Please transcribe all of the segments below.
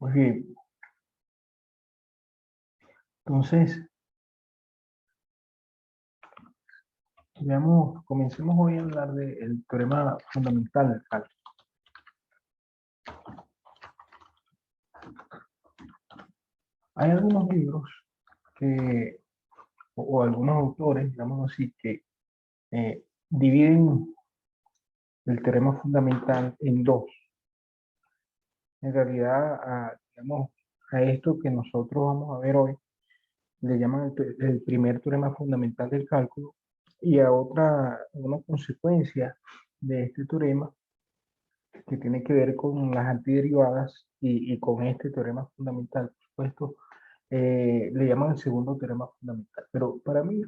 Muy bien, entonces, comencemos hoy a hablar del teorema fundamental del cálculo. Hay algunos libros que, o algunos autores, digamos así, que dividen el teorema fundamental en dos. En realidad, digamos, a esto que nosotros vamos a ver hoy, le llaman el primer teorema fundamental del cálculo, y a una consecuencia de este teorema que tiene que ver con las antiderivadas y con este teorema fundamental, por supuesto, le llaman el segundo teorema fundamental. Pero para mí,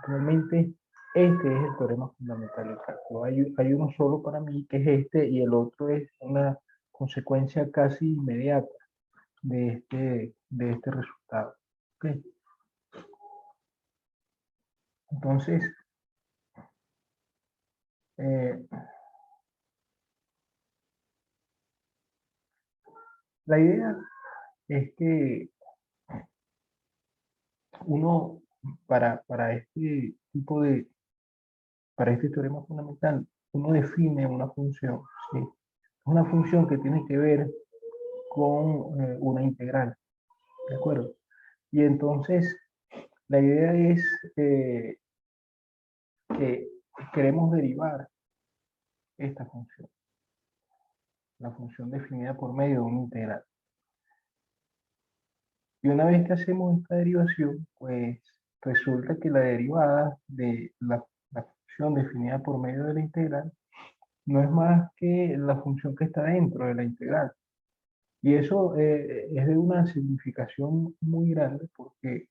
realmente, este es el teorema fundamental del cálculo. Hay uno solo para mí, que es este, y el otro es una consecuencia casi inmediata de este resultado. ¿Okay? Entonces, eh, la idea es que uno, para este tipo de, para este teorema fundamental, uno define una función, ¿sí? Una función que tiene que ver con una integral, ¿de acuerdo? Y entonces, la idea es que queremos derivar esta función, la función definida por medio de una integral. Y una vez que hacemos esta derivación, pues resulta que la derivada de la función definida por medio de la integral no es más que la función que está dentro de la integral. Y eso es de una significación muy grande porque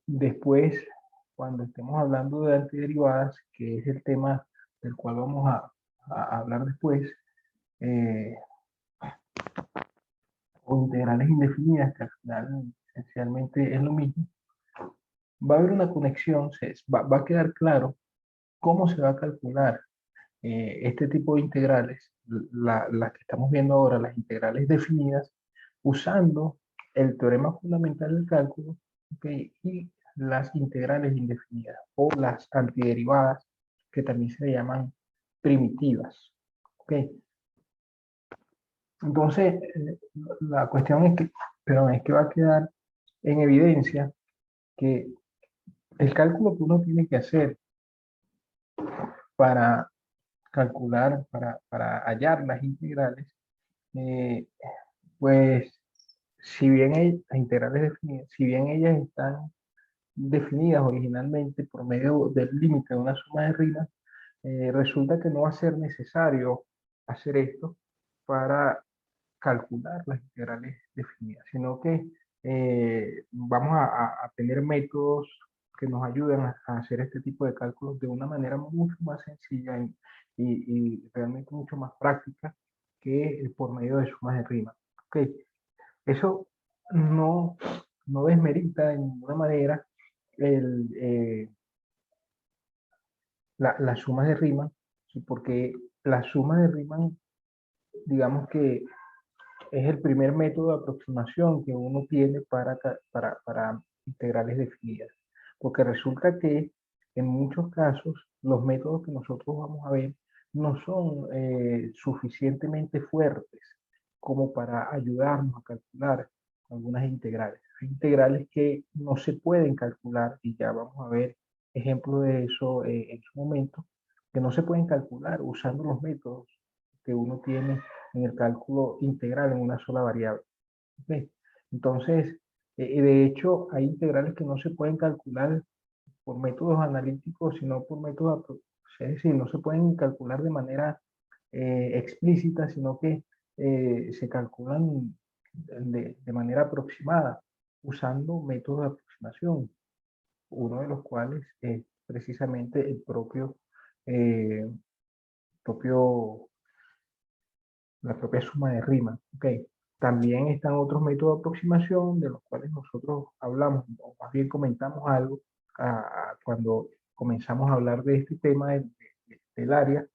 después, cuando estemos hablando de antiderivadas, que es el tema del cual vamos a hablar después, eh, o integrales indefinidas, que al final esencialmente es lo mismo, va a haber una conexión, va a quedar claro cómo se va a calcular este tipo de integrales, las que estamos viendo ahora, las integrales definidas, usando el teorema fundamental del cálculo, ¿okay? Y las integrales indefinidas o las antiderivadas, que también se le llaman primitivas. ¿Okay? Entonces, la cuestión es que va a quedar en evidencia que el cálculo que uno tiene que hacer para calcular, para hallar las integrales, eh, pues si bien las integrales definidas, si bien ellas están definidas originalmente por medio del límite de una suma de rimas, resulta que no va a ser necesario hacer esto para calcular las integrales definidas, sino que vamos a tener métodos que nos ayuden a hacer este tipo de cálculos de una manera mucho más sencilla y realmente mucho más práctica que por medio de sumas de rimas. Okay. Eso no, no desmerita de ninguna manera el, las sumas de rimas, ¿sí? Porque las sumas de rimas, digamos que es el primer método de aproximación que uno tiene para integrales definidas. Porque resulta que en muchos casos los métodos que nosotros vamos a ver no son suficientemente fuertes como para ayudarnos a calcular algunas integrales. Hay integrales que no se pueden calcular y ya vamos a ver ejemplos de eso en su momento, que no se pueden calcular usando los métodos que uno tiene en el cálculo integral en una sola variable. ¿Okay? Entonces, de hecho, hay integrales que no se pueden calcular por métodos analíticos, sino por métodos, es decir, no se pueden calcular de manera explícita, sino que se calculan de manera aproximada, usando métodos de aproximación, uno de los cuales es precisamente eh, propio la propia suma de rimas. Okay. También están otros métodos de aproximación de los cuales nosotros hablamos, o más bien comentamos algo cuando comenzamos a hablar de este tema del área,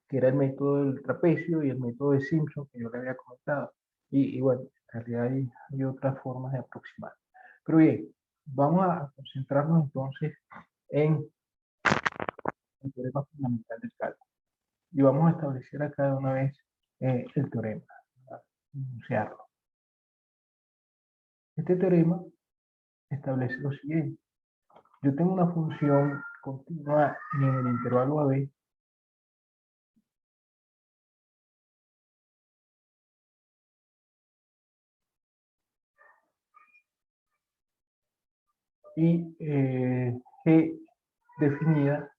que era el método del trapecio y el método de Simpson, que yo le había comentado. Y bueno, en realidad hay otras formas de aproximar. Pero bien, vamos a concentrarnos entonces en el teorema fundamental del cálculo. Y vamos a establecer acá de una vez el teorema, a enunciarlo. Este teorema establece lo siguiente. Yo tengo una función continua en el intervalo AB y G definida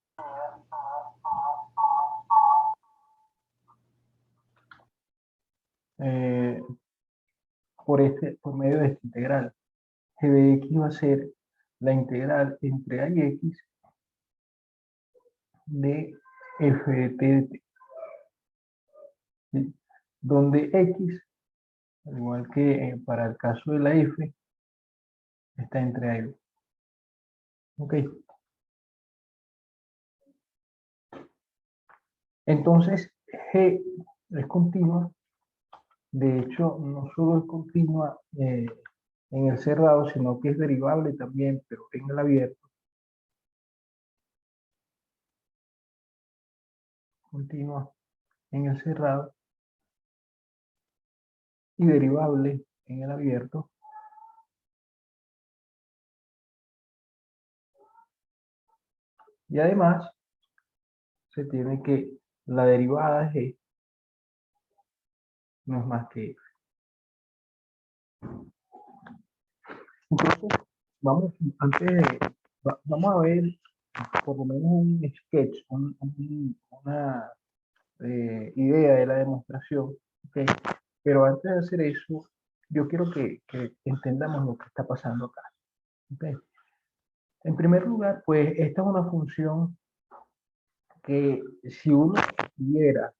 eh, por medio de esta integral. G de X va a ser la integral entre A y X de f de t de t, ¿sí? Donde X, al igual que para el caso de la f, está entre A y B. Ok. Entonces, G es continua. De hecho, no solo es continua en el cerrado, sino que es derivable también, pero en el abierto. Continua en el cerrado y derivable en el abierto. Y además, se tiene que la derivada de G no es más que F. Entonces, vamos a ver por lo menos un sketch, una idea de la demostración, ¿okay? Pero antes de hacer eso, yo quiero que entendamos lo que está pasando acá, ¿okay? En primer lugar, pues esta es una función que si uno viera,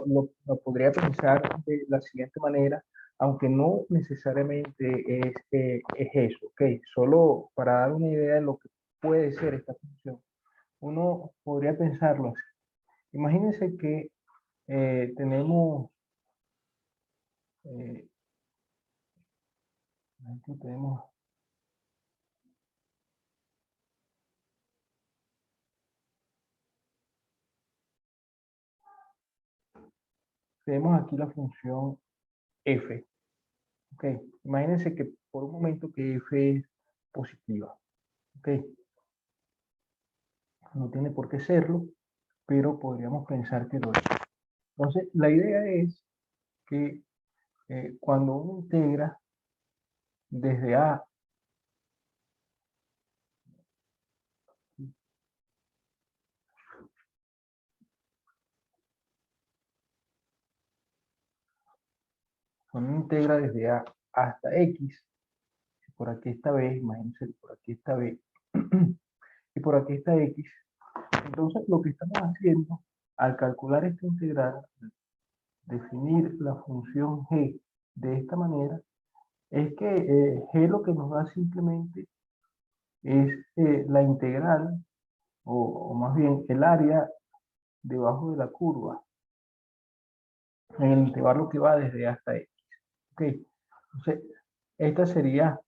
lo podría pensar de la siguiente manera, aunque no necesariamente es eso, ¿ok? Solo para dar una idea de lo que puede ser esta función, uno podría pensarlo así. Imagínense que tenemos, eh, tenemos, tenemos aquí la función f, ¿ok? Imagínense que por un momento que f es positiva, ¿ok? No tiene por qué serlo, pero podríamos pensar que lo es. Entonces, la idea es que cuando uno integra desde A, cuando uno integra desde A hasta X, por aquí está B, imagínense, por aquí está B, y por aquí está X, entonces lo que estamos haciendo al calcular esta integral, definir la función G de esta manera, es que G lo que nos da simplemente es la integral, o más bien el área debajo de la curva, en el intervalo que va desde A hasta X. Ok, entonces esta sería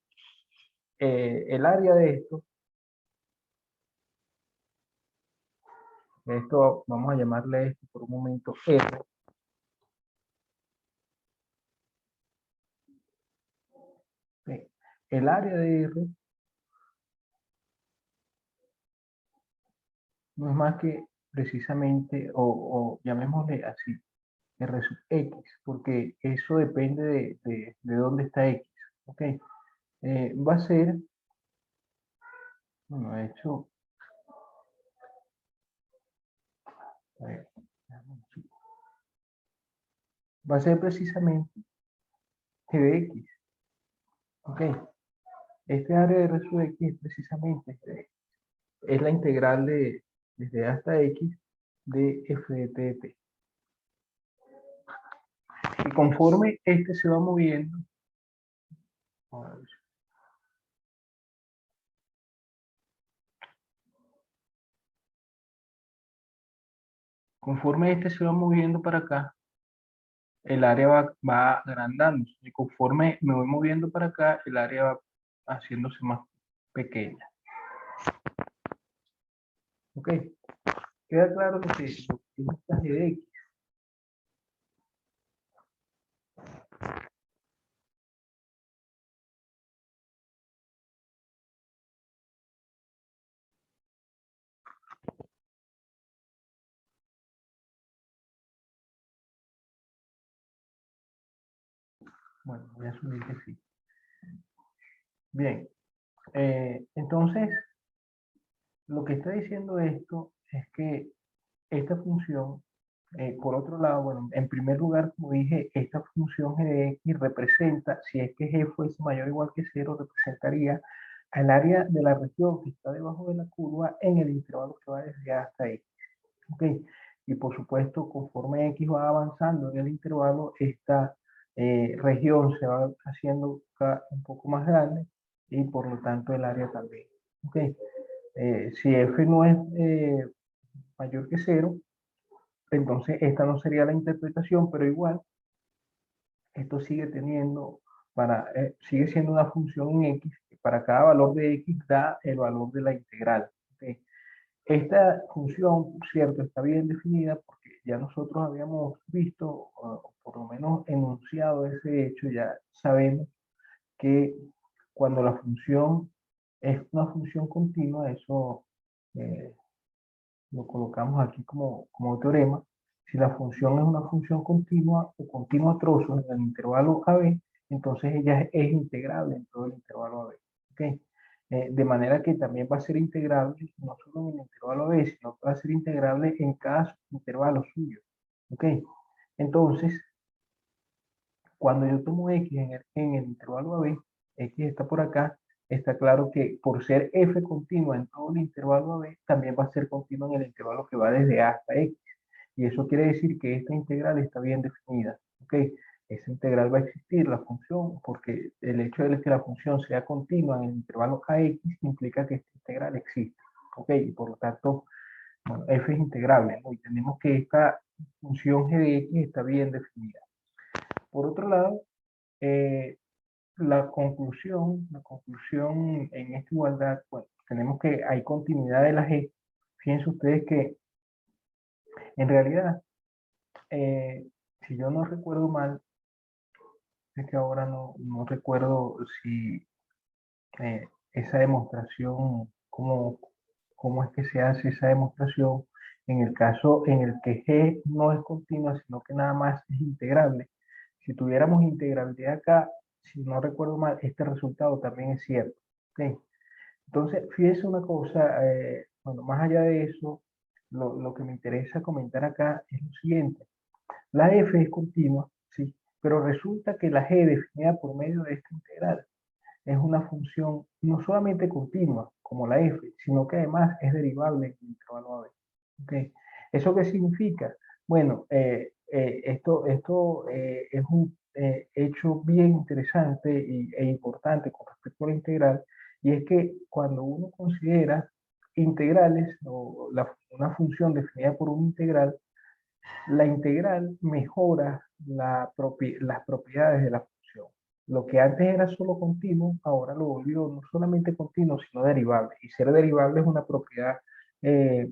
el área de esto vamos a llamarle esto por un momento R. Okay. El área de R no es más que precisamente, o llamémosle así, R sub X, porque eso depende de dónde está X. Ok, va a ser, bueno, de hecho, a ver, va a ser precisamente G de X. Ok, este área de R sub X es precisamente G de X. Es la integral de desde A hasta X de f de t de t. Y conforme este se va moviendo, conforme este se va moviendo para acá, el área va agrandándose y conforme me voy moviendo para acá, el área va haciéndose más pequeña. ¿Ok? Queda claro lo que es esta g de x. Bueno, voy a asumir que sí. Bien, entonces, lo que está diciendo esto es que esta función, por otro lado, bueno, en primer lugar, como dije, esta función g de x representa, si es que g fuese mayor o igual que 0, representaría al área de la región que está debajo de la curva en el intervalo que va desde A hasta x. ¿Ok? Y por supuesto, conforme x va avanzando en el intervalo, esta región se va haciendo un poco más grande y por lo tanto el área también. ¿Ok? Si f no es mayor que 0, entonces esta no sería la interpretación, pero igual esto sigue teniendo, sigue siendo una función en x, que para cada valor de x da el valor de la integral. ¿Okay? Esta función, cierto, está bien definida porque ya nosotros habíamos visto, o por lo menos enunciado ese hecho, ya sabemos que cuando la función es una función continua, eso eh, lo colocamos aquí como teorema. Si la función es una función continua o continua a trozos en el intervalo AB, entonces ella es integrable en todo el intervalo AB. ¿Okay? De manera que también va a ser integrable no solo en el intervalo AB, sino que va a ser integrable en cada intervalo suyo. ¿Ok? Entonces, cuando yo tomo x en el intervalo AB, x está por acá, está claro que por ser f continua en todo el intervalo AB, también va a ser continua en el intervalo que va desde A hasta x. Y eso quiere decir que esta integral está bien definida. ¿Ok? Esa integral va a existir, la función, porque el hecho de que la función sea continua en el intervalo AX implica que esta integral existe. ¿Ok? Y por lo tanto, bueno, f es integrable, ¿no? Y tenemos que esta función g de x está bien definida. Por otro lado, eh, la conclusión en esta igualdad, bueno, tenemos que hay continuidad de la g. Fíjense ustedes que en realidad, si yo no recuerdo mal, es que ahora no recuerdo si esa demostración, cómo es que se hace esa demostración en el caso en el que g no es continua, sino que nada más es integrable. Si tuviéramos integrabilidad acá, si no recuerdo mal, este resultado también es cierto. ¿Okay? Entonces, fíjense una cosa, bueno, más allá de eso, lo que me interesa comentar acá es lo siguiente. La f es continua, sí, pero resulta que la g definida por medio de esta integral es una función no solamente continua, como la f, sino que además es derivable en el intervalo AB. ¿Okay? ¿Eso qué significa? Bueno, esto es un hecho bien interesante e importante con respecto a la integral, y es que cuando uno considera integrales o una función definida por una integral, la integral mejora las propiedades de la función. Lo que antes era solo continuo, ahora lo volvió no solamente continuo, sino derivable. Y ser derivable es una propiedad eh,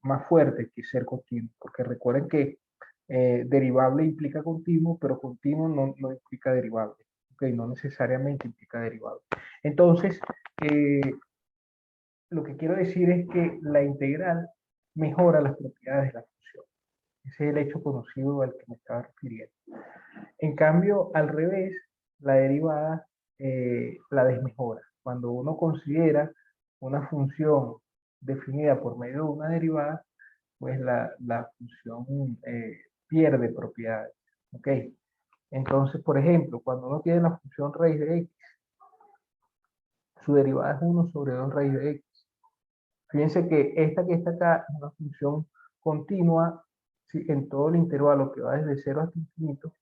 más fuerte que ser continuo, porque recuerden que derivable implica continuo, pero continuo no implica derivable. Okay, no necesariamente implica derivable. Entonces, eh, lo que quiero decir es que la integral mejora las propiedades de la función. Ese es el hecho conocido al que me estaba refiriendo. En cambio, al revés, la derivada la desmejora. Cuando uno considera una función definida por medio de una derivada, pues la función pierde propiedades. ¿Ok? Entonces, por ejemplo, cuando uno tiene la función raíz de x, su derivada es 1 sobre 2 raíz de x. Fíjense que esta que está acá es una función continua, ¿sí? En todo el intervalo que va desde 0 hasta infinito.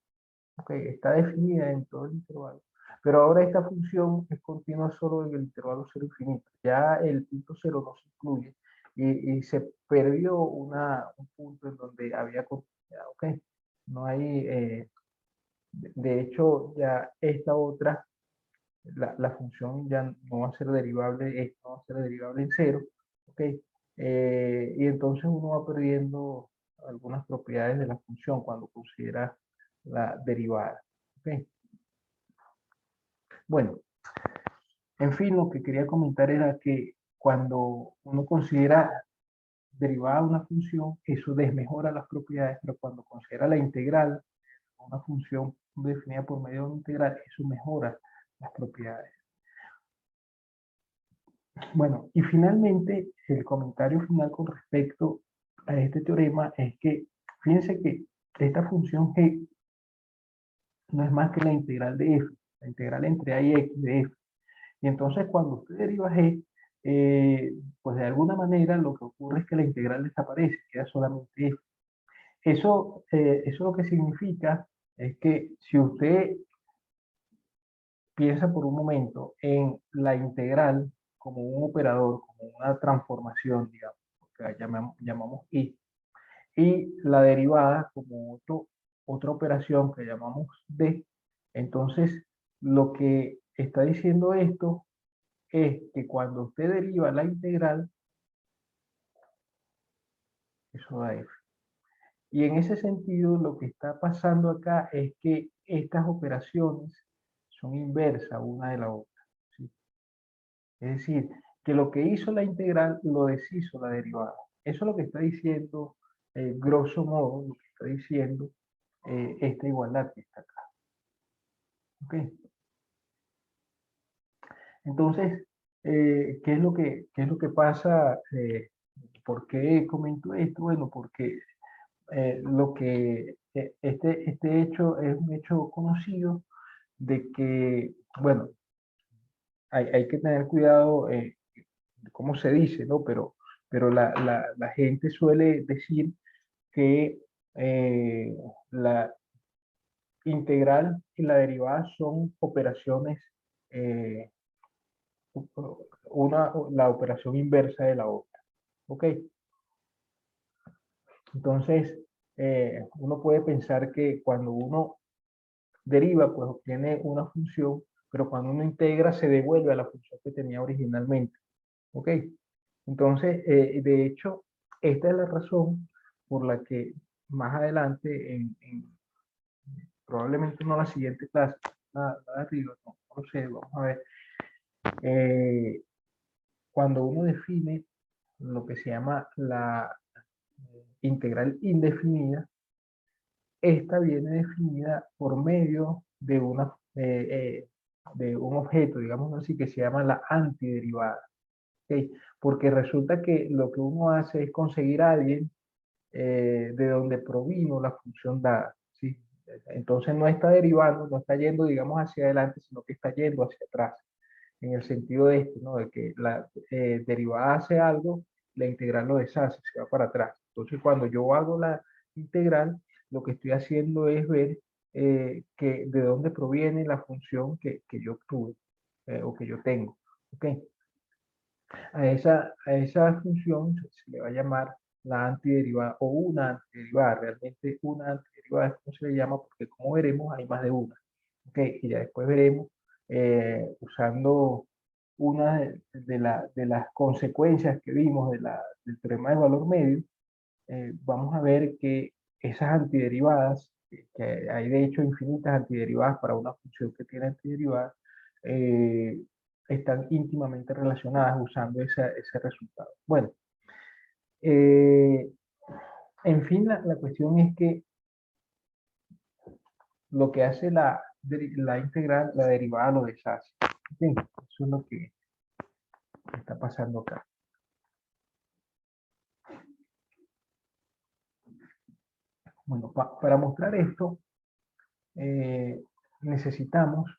Okay, está definida en todo el intervalo. Pero ahora esta función es continua solo en el intervalo 0 infinito. Ya el punto 0 no se incluye y se perdió un punto en donde había continuidad. Okay. No hay De hecho, ya esta otra, la función ya no va a ser derivable, esto va a ser derivable en cero, ¿ok? Y entonces uno va perdiendo algunas propiedades de la función cuando considera la derivada, ¿ok? Bueno, en fin, lo que quería comentar era que cuando uno considera derivada de una función, eso desmejora las propiedades, pero cuando considera la integral, una función definida por medio de una integral, eso mejora las propiedades. Bueno, y finalmente, el comentario final con respecto a este teorema es que, fíjense que esta función g no es más que la integral de f, la integral entre a y x de f. Y entonces cuando usted deriva g, pues de alguna manera lo que ocurre es que la integral desaparece, queda solamente f. Eso lo que significa es que si usted piensa por un momento en la integral como un operador, como una transformación, digamos, que llamamos i, y la derivada como otra operación que llamamos d, entonces lo que está diciendo esto es que cuando usted deriva la integral, eso da f. Y en ese sentido, lo que está pasando acá es que estas operaciones son inversas una de la otra, ¿sí? Es decir, que lo que hizo la integral lo deshizo la derivada. Eso es lo que está diciendo, grosso modo, lo que está diciendo esta igualdad que está acá. ¿Ok? Entonces, qué es lo que pasa? ¿Por qué comento esto? Bueno, porque este hecho es un hecho conocido de que, bueno, hay que tener cuidado cómo se dice, ¿no? Pero la gente suele decir que la integral y la derivada son operaciones, eh, la operación inversa de la otra, ¿ok? Entonces, uno puede pensar que cuando uno deriva, pues obtiene una función, pero cuando uno integra se devuelve a la función que tenía originalmente, ¿ok? Entonces, de hecho, esta es la razón por la que más adelante, probablemente no la siguiente clase, la de arriba, no lo sé, vamos a ver, eh, cuando uno define lo que se llama la integral indefinida, esta viene definida por medio de un objeto, digamos así, que se llama la antiderivada. ¿Okay? Porque resulta que lo que uno hace es conseguir a alguien de donde provino la función dada, ¿sí? Entonces no está derivando, no está yendo, digamos, hacia adelante, sino que está yendo hacia atrás, en el sentido de esto, ¿no? De que la derivada hace algo, la integral lo deshace, se va para atrás. Entonces cuando yo hago la integral, lo que estoy haciendo es ver que de dónde proviene la función que yo obtuve o que yo tengo. ¿Ok? A esa función se le va a llamar la antiderivada o una antiderivada. Realmente una antiderivada es como se le llama porque como veremos hay más de una. ¿Ok? Y ya después veremos usando una de las consecuencias que vimos del teorema de valor medio, vamos a ver que esas antiderivadas, que hay de hecho infinitas antiderivadas para una función que tiene antiderivadas, eh, están íntimamente relacionadas usando ese resultado. Bueno, eh, en fin, la cuestión es que lo que hace la integral, la derivada lo deshace. ¿Sí? Eso es lo que está pasando acá. Bueno, para mostrar esto, necesitamos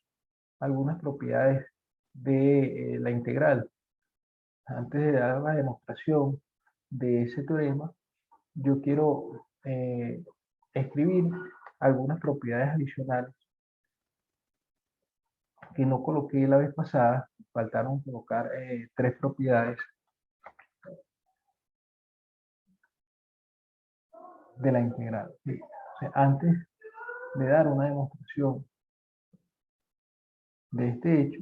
algunas propiedades de la integral. Antes de dar la demostración de ese teorema, yo quiero escribir algunas propiedades adicionales que no coloqué la vez pasada. Faltaron colocar tres propiedades de la integral. ¿Sí? O sea, antes de dar una demostración de este hecho,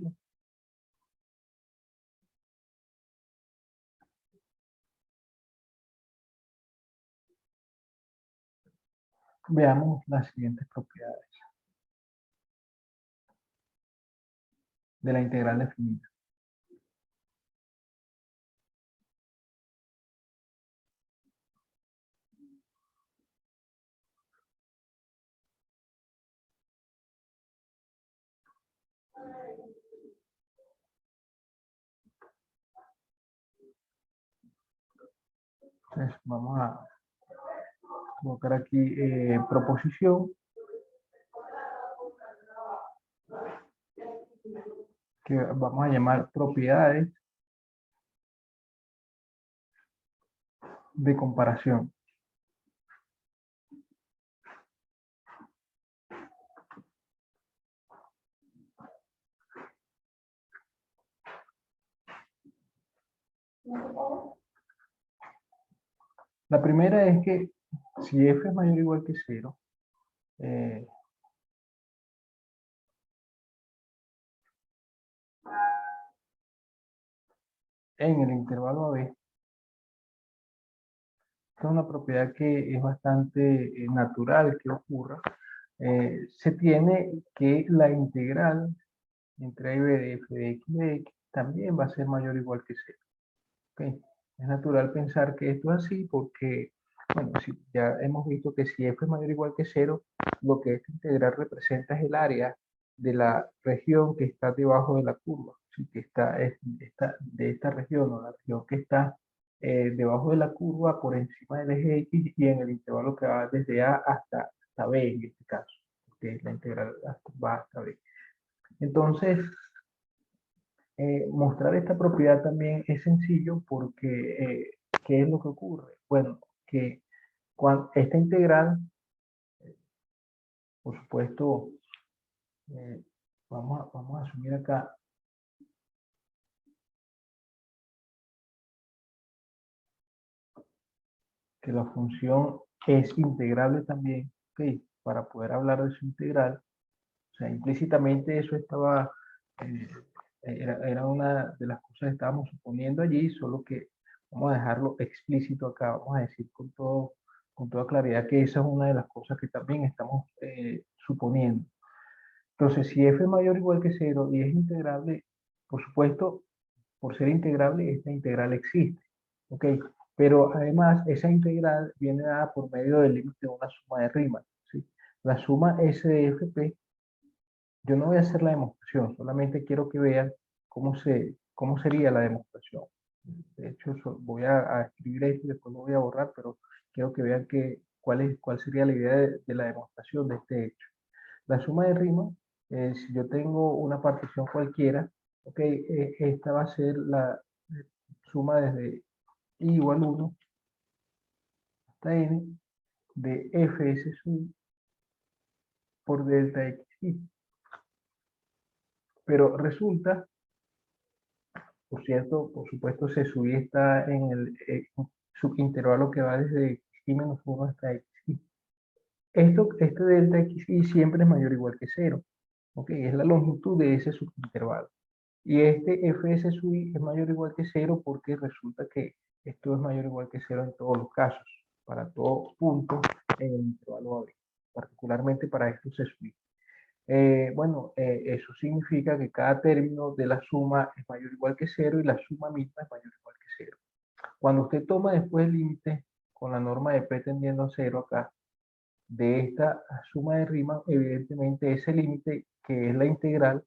veamos las siguientes propiedades de la integral definida. Entonces, vamos a colocar aquí proposición, que vamos a llamar propiedades de comparación. La primera es que si f es mayor o igual que 0, en el intervalo AB, esta es una propiedad que es bastante natural que ocurra, se tiene que la integral entre a y b de f de x también va a ser mayor o igual que 0. ¿Okay? Es natural pensar que esto es así porque, bueno, si ya hemos visto que si f es mayor o igual que 0, lo que esta integral representa es el área de la región que está debajo de la curva. ¿Sí? Que de esta región, o la región que está debajo de la curva por encima del eje X y en el intervalo que va desde A hasta B en este caso, que la integral va hasta B. Entonces, mostrar esta propiedad también es sencillo porque, ¿qué es lo que ocurre? Bueno, que cuando esta integral, por supuesto, vamos a asumir acá que la función es integrable también, ¿ok? Para poder hablar de su integral, o sea, implícitamente eso estaba, eh, era una de las cosas que estábamos suponiendo allí, solo que vamos a dejarlo explícito acá, vamos a decir con toda claridad que esa es una de las cosas que también estamos suponiendo. Entonces, si f es mayor o igual que 0 y es integrable, por supuesto, por ser integrable, esta integral existe, ¿ok? Pero además, esa integral viene dada por medio del límite de una suma de Riemann, ¿sí? La suma S de fp, yo no voy a hacer la demostración, solamente quiero que vean cómo sería la demostración. De hecho, voy a escribir esto y después lo voy a borrar, pero quiero que vean cuál sería la idea de la demostración de este hecho. La suma de Riemann, si yo tengo una partición cualquiera, ok, esta va a ser la suma desde i igual 1 hasta n de fs sub por delta xi. Pero resulta, por cierto, por supuesto, se subí está en el subintervalo que va desde xi menos 1 hasta xi. Este delta xi siempre es mayor o igual que 0. ¿Ok? Es la longitud de ese subintervalo. Y este fs sub i es mayor o igual que 0 porque resulta que esto es mayor o igual que 0 en todos los casos, para todos puntos en el intervalo AB, particularmente para estos sub i. Bueno, eso significa que cada término de la suma es mayor o igual que 0 y la suma misma es mayor o igual que 0. Cuando usted toma después el límite con la norma de P tendiendo a 0 acá, de esta suma de Riemann, evidentemente ese límite, que es la integral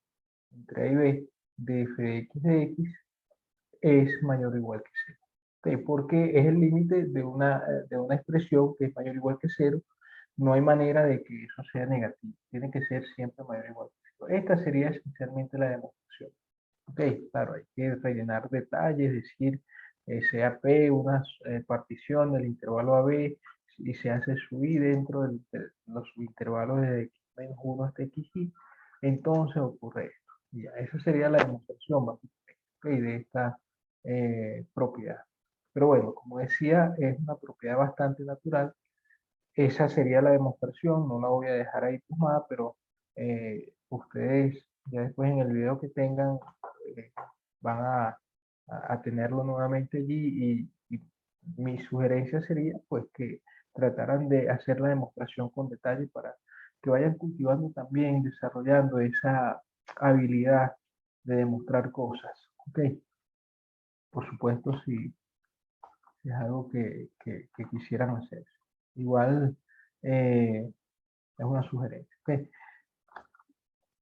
entre a y b de f de x, es mayor o igual que 0. ¿Okay? Porque es el límite de una expresión que es mayor o igual que 0. No hay manera de que eso sea negativo. Tiene que ser siempre mayor o igual que 0. Esta sería esencialmente la demostración. Ok, claro, hay que rellenar detalles, decir, sea P una partición del intervalo AB y se hace subir dentro de los subintervalos de x menos 1 hasta xy, entonces ocurre esto. Ya, esa sería la demostración básicamente, okay, de esta propiedad. Pero bueno, como decía, es una propiedad bastante natural esa sería la demostración, no la voy a dejar ahí plasmada, pero ustedes ya después en el video que tengan van a tenerlo nuevamente allí y mi sugerencia sería pues que trataran de hacer la demostración con detalle para que vayan cultivando también, desarrollando esa habilidad de demostrar cosas. ¿Ok? Por supuesto, si es algo que quisieran hacer. Igual es una sugerencia. ¿Ok?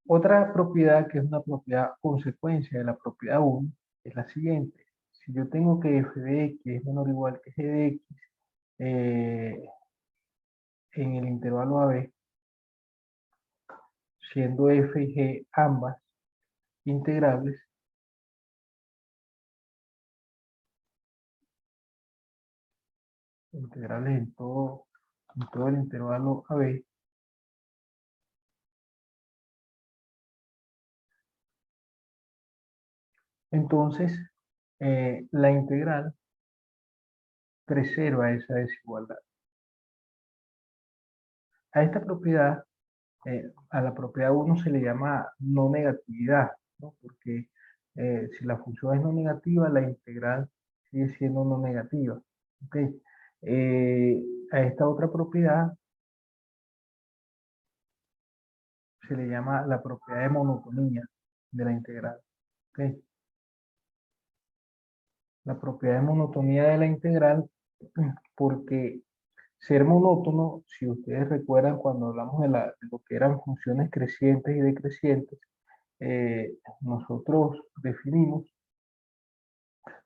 Otra propiedad que es una propiedad consecuencia de la propiedad 1 es la siguiente. Si yo tengo que f de x es menor o igual que g de x en el intervalo AB, siendo f y g ambas integrables, en todo el intervalo AB, entonces la integral preserva esa desigualdad. A esta propiedad, a la propiedad 1 se le llama no negatividad, ¿no? Porque si la función es no negativa, la integral sigue siendo no negativa. ¿Okay? A esta otra propiedad se le llama la propiedad de monotonía de la integral. ¿Okay? La propiedad de monotonía de la integral, porque ser monótono, si ustedes recuerdan cuando hablamos de lo que eran funciones crecientes y decrecientes, nosotros definimos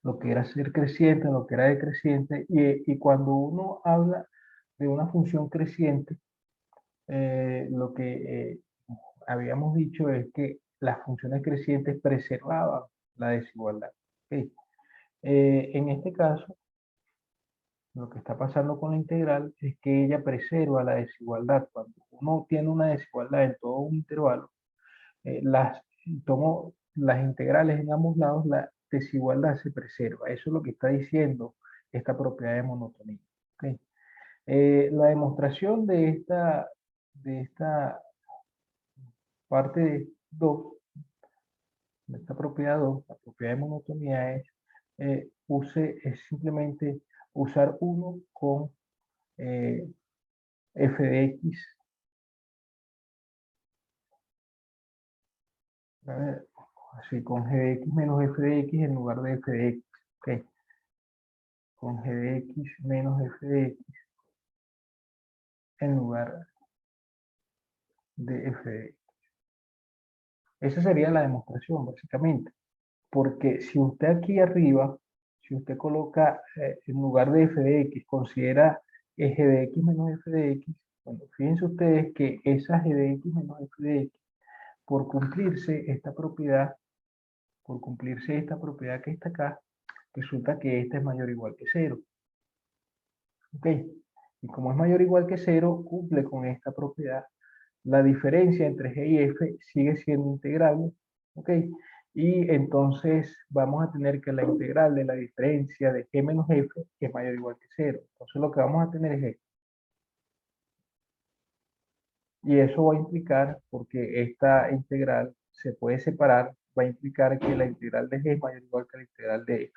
lo que era ser creciente, lo que era decreciente, y cuando uno habla de una función creciente, lo que habíamos dicho es que las funciones crecientes preservaban la desigualdad. ¿Ok? En este caso, lo que está pasando con la integral es que ella preserva la desigualdad. Cuando uno tiene una desigualdad en todo un intervalo, las, tomo las integrales en ambos lados, la desigualdad se preserva. Eso es lo que está diciendo esta propiedad de monotonía. ¿Okay? La demostración de esta parte 2, de esta propiedad 2, la propiedad de monotonía es simplemente usar 1 con f de x, así con g de x menos f de x en lugar de f de x. ¿Okay? Con g de x menos f de x en lugar de f de x. Esa sería la demostración, básicamente. Porque si usted aquí arriba, si usted coloca en lugar de f de x, considera g de x menos f de x, bueno, fíjense ustedes que esa g de x menos f de x, por cumplirse esta propiedad, por cumplirse esta propiedad que está acá, resulta que esta es mayor o igual que 0. ¿Ok? Y como es mayor o igual que 0, cumple con esta propiedad. La diferencia entre g y f sigue siendo integrable. ¿Ok? Y entonces vamos a tener que la integral de la diferencia de g menos f es mayor o igual que 0. Entonces lo que vamos a tener es esto. Y eso va a implicar, porque esta integral se puede separar, va a implicar que la integral de g es mayor o igual que la integral de f.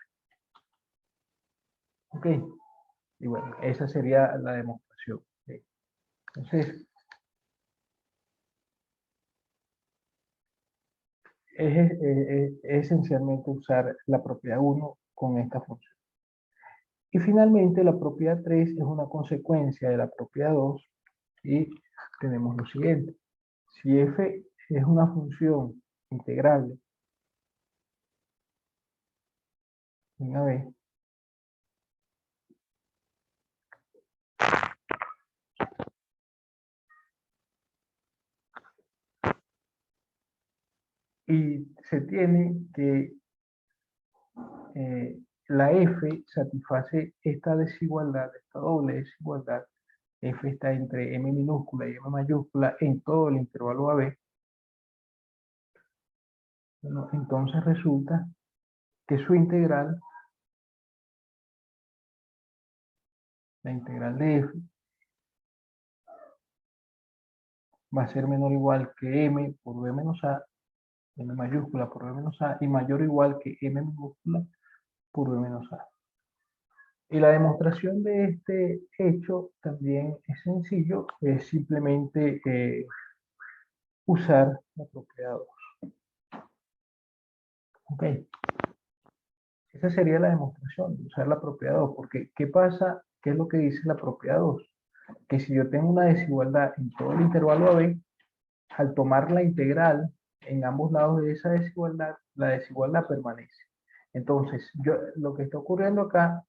¿Ok? Y bueno, esa sería la demostración. ¿Ok? Entonces, es esencialmente usar la propiedad 1 con esta función. Y finalmente la propiedad 3 es una consecuencia de la propiedad 2 y tenemos lo siguiente. Si f es una función integrable en AB, y se tiene que la f satisface esta desigualdad, esta doble desigualdad, f está entre m minúscula y m mayúscula en todo el intervalo AB, bueno, entonces resulta que su integral, la integral de f, va a ser menor o igual que m por b menos a, m mayúscula por b menos a, y mayor o igual que m minúscula por b menos a. Y la demostración de este hecho también es sencillo, es simplemente usar la propiedad 2. Ok, esa sería la demostración, de usar la propiedad 2, porque ¿qué pasa? ¿Qué es lo que dice la propiedad 2? Que si yo tengo una desigualdad en todo el intervalo AB, al tomar la integral en ambos lados de esa desigualdad, la desigualdad permanece. Entonces, lo que está ocurriendo acá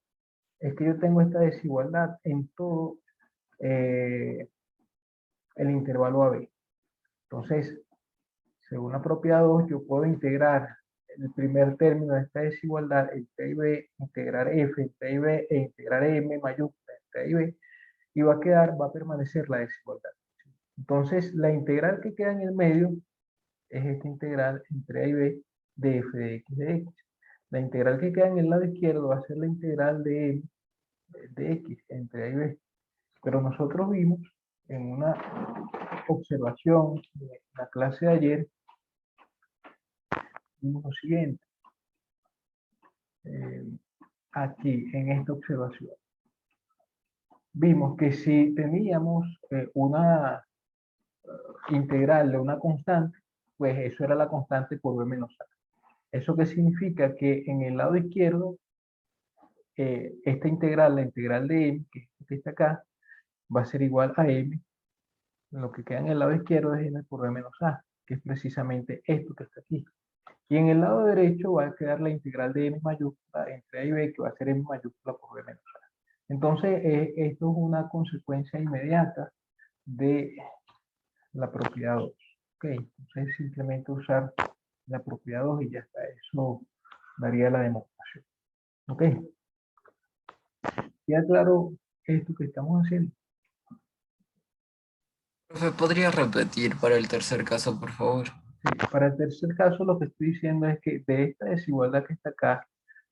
es que yo tengo esta desigualdad en todo el intervalo AB. Entonces, según la propiedad 2, yo puedo integrar el primer término de esta desigualdad entre A y B, integrar F entre A y B e integrar M mayúscula entre A y B, y va a permanecer la desigualdad. Entonces, la integral que queda en el medio es esta integral entre A y B de f de x de x. La integral que queda en el lado izquierdo va a ser la integral de m de x entre A y B. Pero nosotros vimos en una observación de la clase de ayer, vimos lo siguiente, aquí en esta observación. Vimos que si teníamos una integral de una constante, pues eso era la constante por b menos a. ¿Eso qué significa? Que en el lado izquierdo, esta integral, la integral de m, que está acá, va a ser igual a m. Lo que queda en el lado izquierdo es m por b menos a, que es precisamente esto que está aquí. Y en el lado derecho va a quedar la integral de m mayúscula entre a y b, que va a ser m mayúscula por b menos a. Entonces, esto es una consecuencia inmediata de la propiedad 2. Ok, entonces simplemente usar la propiedad 2 y ya está. Eso daría la demostración. Ok, ya claro esto que estamos haciendo. Profe, ¿podría repetir para el tercer caso, por favor? Sí, para el tercer caso, lo que estoy diciendo es que de esta desigualdad que está acá,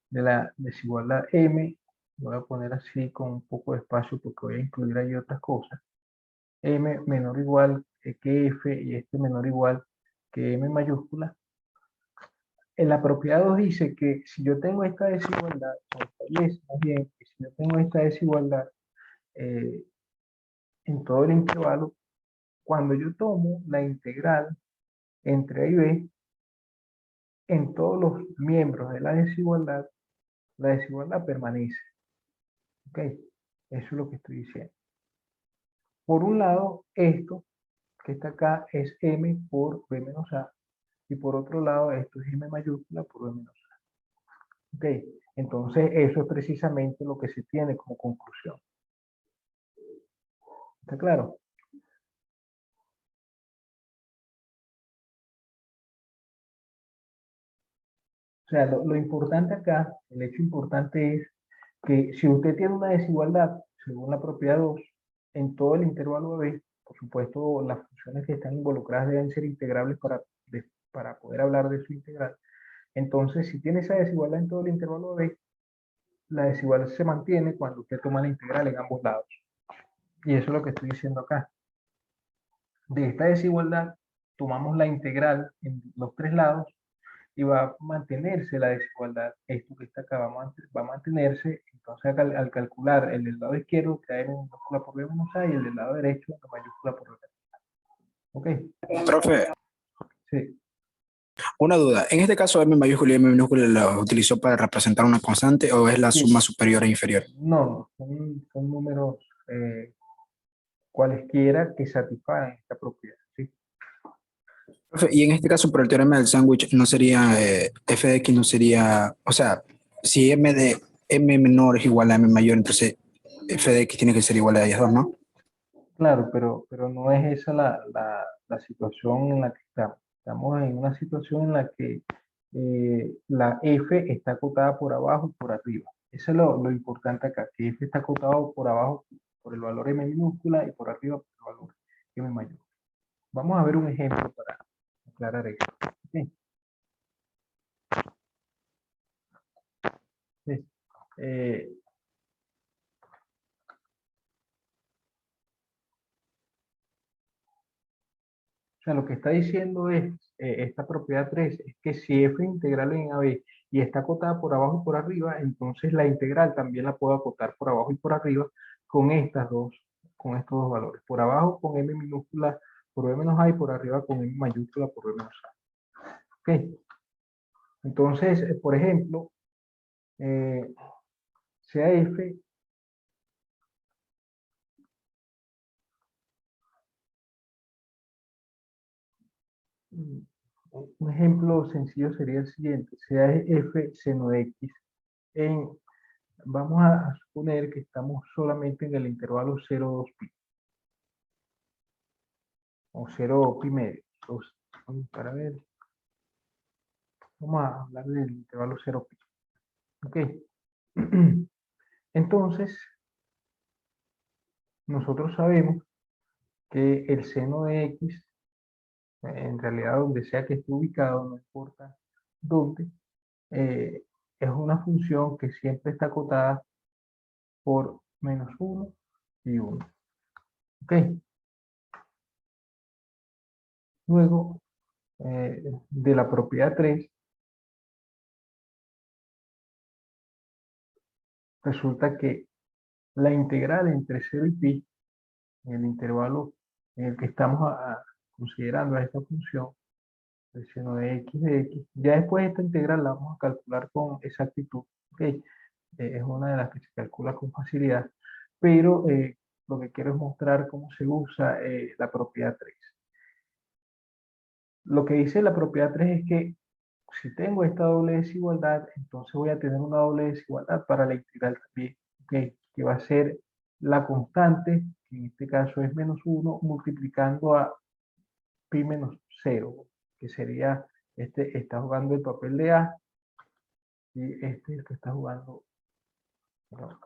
de la desigualdad M, voy a poner así con un poco de espacio porque voy a incluir ahí otras cosas. M menor o igual que F y este menor o igual que M mayúscula. En la propiedad 2 dice que si yo tengo esta desigualdad, o establece más bien que si yo tengo esta desigualdad eh, en todo el intervalo, cuando yo tomo la integral entre A y B, en todos los miembros de la desigualdad permanece. ¿Ok? Eso es lo que estoy diciendo. Por un lado, esto que está acá es m por b menos a, y por otro lado, esto es m mayúscula por b menos a. ¿Ok? Entonces, eso es precisamente lo que se tiene como conclusión. ¿Está claro? O sea, lo importante acá, el hecho importante es que si usted tiene una desigualdad, según la propiedad 2, en todo el intervalo B, por supuesto, las funciones que están involucradas deben ser integrables para poder hablar de su integral. Entonces, si tiene esa desigualdad en todo el intervalo B, la desigualdad se mantiene cuando usted toma la integral en ambos lados. Y eso es lo que estoy diciendo acá. De esta desigualdad, tomamos la integral en los tres lados y va a mantenerse la desigualdad. Esto que está acá va a mantenerse. Entonces, al calcular el del lado izquierdo, queda en mayúscula por b menos a y el del lado derecho en mayúscula por b menos a. ¿Ok? Profe, Sí. una duda. En este caso, M mayúscula y M minúscula la utilizó para representar una constante o es la Sí. suma superior e inferior. No, son números cualesquiera que satisfagan esta propiedad. ¿Sí? Profe, y en este caso, por el teorema del sándwich, no sería f de x, no sería, o sea, si m de m menor es igual a m mayor, entonces f de x tiene que ser igual a ellas dos, ¿no? Claro, pero no es esa la situación en la que estamos. Estamos en una situación en la que la f está acotada por abajo y por arriba. Eso es lo importante acá, que f está acotado por abajo por el valor m minúscula y por arriba por el valor m mayúscula. Vamos a ver un ejemplo para aclarar eso. ¿Sí? Sí. Eh, O sea, lo que está diciendo es, esta propiedad 3 es que si f integral en AB y está acotada por abajo y por arriba, entonces la integral también la puedo acotar por abajo y por arriba con con estos dos valores. Por abajo con m minúscula por b menos a y por arriba con m mayúscula por b menos a. ¿Ok? Entonces, por ejemplo, sea f un ejemplo sencillo sería el siguiente, sea f seno de x en, vamos a suponer que estamos solamente en el intervalo 0,2pi o 0pi medio. Entonces, para ver, vamos a hablar del intervalo 0pi. Ok. Entonces, nosotros sabemos que el seno de x, en realidad donde sea que esté ubicado, no importa dónde, es una función que siempre está acotada por -1 y 1. ¿Ok? Luego, de la propiedad 3, resulta que la integral entre 0 y pi, en el intervalo en el que estamos considerando a esta función, el seno de x, ya después esta integral la vamos a calcular con exactitud. ¿Ok? Es una de las que se calcula con facilidad, pero lo que quiero es mostrar cómo se usa la propiedad 3. Lo que dice la propiedad 3 es que si tengo esta doble desigualdad, entonces voy a tener una doble desigualdad para la integral también, ¿okay? Que va a ser la constante, que en este caso es -1, multiplicando a pi menos 0, que sería, este está jugando el papel de A, y este es el que está jugando, perdón,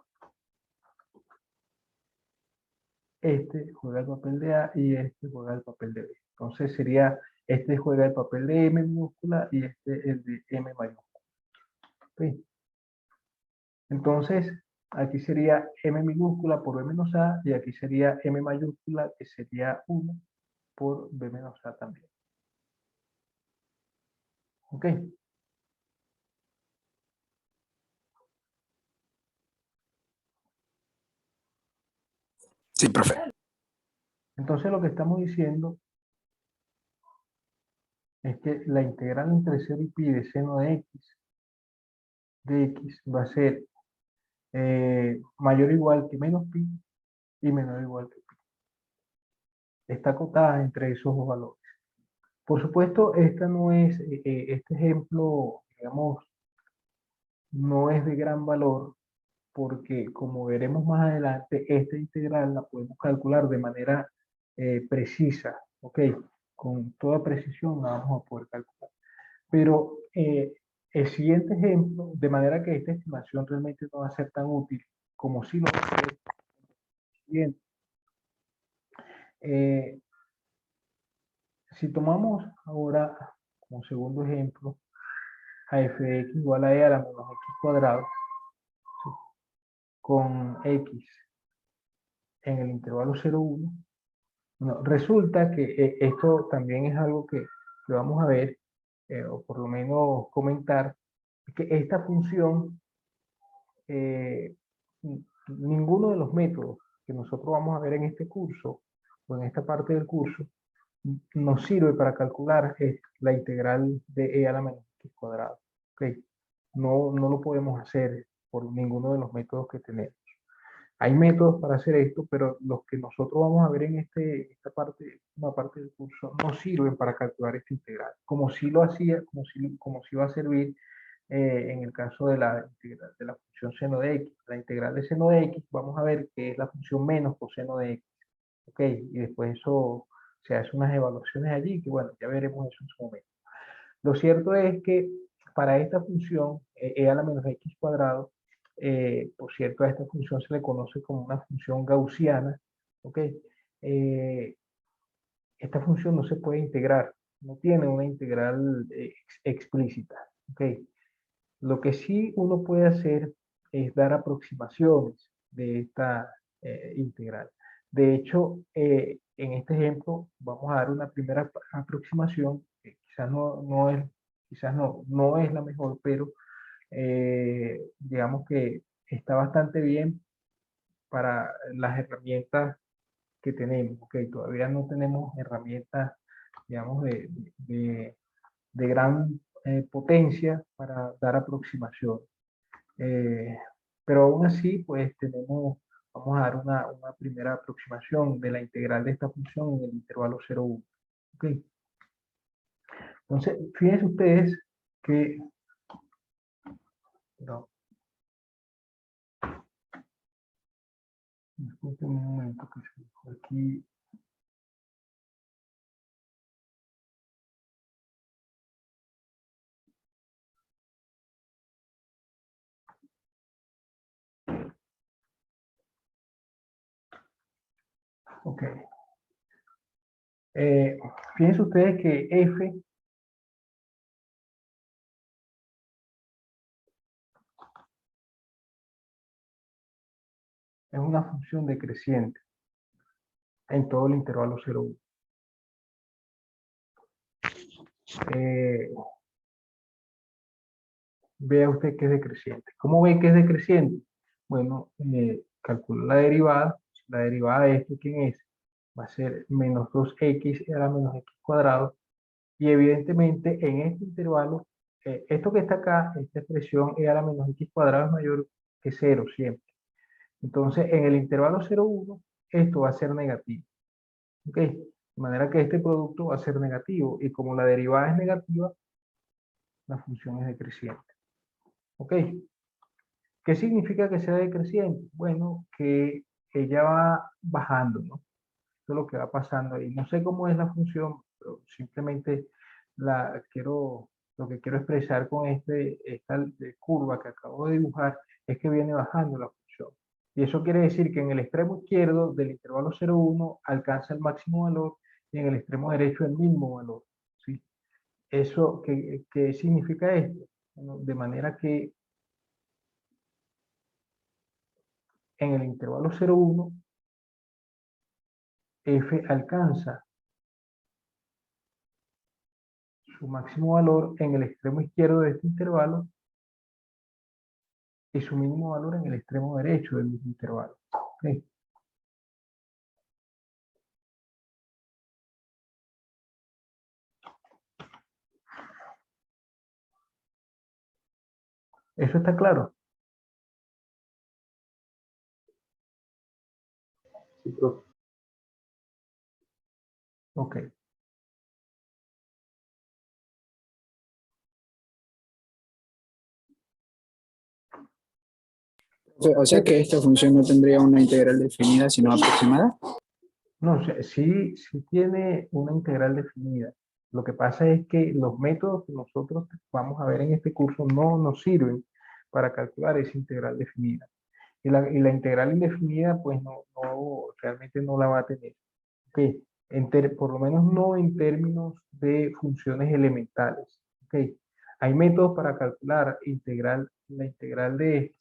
este juega el papel de A y este juega el papel de B. Entonces sería, este juega el papel de M minúscula y este el de M mayúscula. ¿Okay? Entonces, aquí sería M minúscula por B menos A y aquí sería M mayúscula que sería 1 por B menos A también. ¿Ok? Sí, profe. Entonces lo que estamos diciendo es que la integral entre 0 y pi de seno de x va a ser mayor o igual que menos pi y menor o igual que pi. Está acotada entre esos dos valores. Por supuesto, esta no es, este ejemplo, digamos, no es de gran valor porque, como veremos más adelante, esta integral la podemos calcular de manera precisa, ¿ok? Con toda precisión la vamos a poder calcular. Pero el siguiente ejemplo, de manera que esta estimación realmente no va a ser tan útil como si lo va a ser el siguiente. Eh, si tomamos ahora como segundo ejemplo a f de x igual a e a la menos x cuadrado, ¿sí? Con x en el intervalo 0,1, no, resulta que esto también es algo que vamos a ver, o por lo menos comentar, que esta función, eh, ninguno de los métodos que nosotros vamos a ver en este curso, o en esta parte del curso, nos sirve para calcular la integral de e a la menos x cuadrado. ¿Okay? No lo podemos hacer por ninguno de los métodos que tenemos. Hay métodos para hacer esto, pero los que nosotros vamos a ver en esta parte, una parte del curso, no sirven para calcular esta integral, como si lo hacía, como si va a servir en el caso de la integral de la función seno de x. La integral de seno de x, vamos a ver que es la función menos coseno de x, ¿ok? Y después eso se hace unas evaluaciones allí, que bueno, ya veremos eso en su momento. Lo cierto es que para esta función, e a la menos x cuadrado, por cierto, a esta función se le conoce como una función gaussiana, ¿ok? Esta función no se puede integrar, no tiene una integral explícita, ¿ok? Lo que sí uno puede hacer es dar aproximaciones de esta integral. De hecho, en este ejemplo vamos a dar una primera aproximación que quizás no es la mejor, pero digamos que está bastante bien para las herramientas que tenemos. Ok, todavía no tenemos herramientas, digamos, de gran potencia para dar aproximación. Pero aún así, pues vamos a dar una primera aproximación de la integral de esta función en el intervalo 0,1. Ok, entonces, fíjense ustedes que, no, disculpen un momento que se me fue aquí. Ok. Eh, Fíjense ustedes que f es una función decreciente en todo el intervalo 0,1. Vea usted que es decreciente. ¿Cómo ve que es decreciente? Bueno, calcula la derivada. La derivada de esto, ¿quién es? Va a ser menos 2x a la menos x cuadrado. Y evidentemente en este intervalo, esto que está acá, esta expresión e a la menos x cuadrado es mayor que 0 siempre. Entonces, en el intervalo 0,1, esto va a ser negativo. ¿Ok? De manera que este producto va a ser negativo. Y como la derivada es negativa, la función es decreciente. ¿Ok? ¿Qué significa que sea decreciente? Bueno, que ella va bajando, ¿no? Esto es lo que va pasando ahí. No sé cómo es la función, pero simplemente lo que quiero expresar con esta curva que acabo de dibujar es que viene bajando la función. Y eso quiere decir que en el extremo izquierdo del intervalo 0,1 alcanza el máximo valor y en el extremo derecho el mínimo valor. ¿Sí? ¿Eso qué significa esto? Bueno, de manera que en el intervalo 0,1 f alcanza su máximo valor en el extremo izquierdo de este intervalo y su mínimo valor en el extremo derecho del mismo intervalo. ¿Okay? ¿Eso está claro? Sí, profe. Ok. O sea que esta función no tendría una integral definida, sino aproximada. No, o sea, sí tiene una integral definida. Lo que pasa es que los métodos que nosotros vamos a ver en este curso no nos sirven para calcular esa integral definida. Y la integral indefinida, pues realmente no la va a tener. ¿Ok? Por lo menos no en términos de funciones elementales. ¿Ok? Hay métodos para calcular la integral de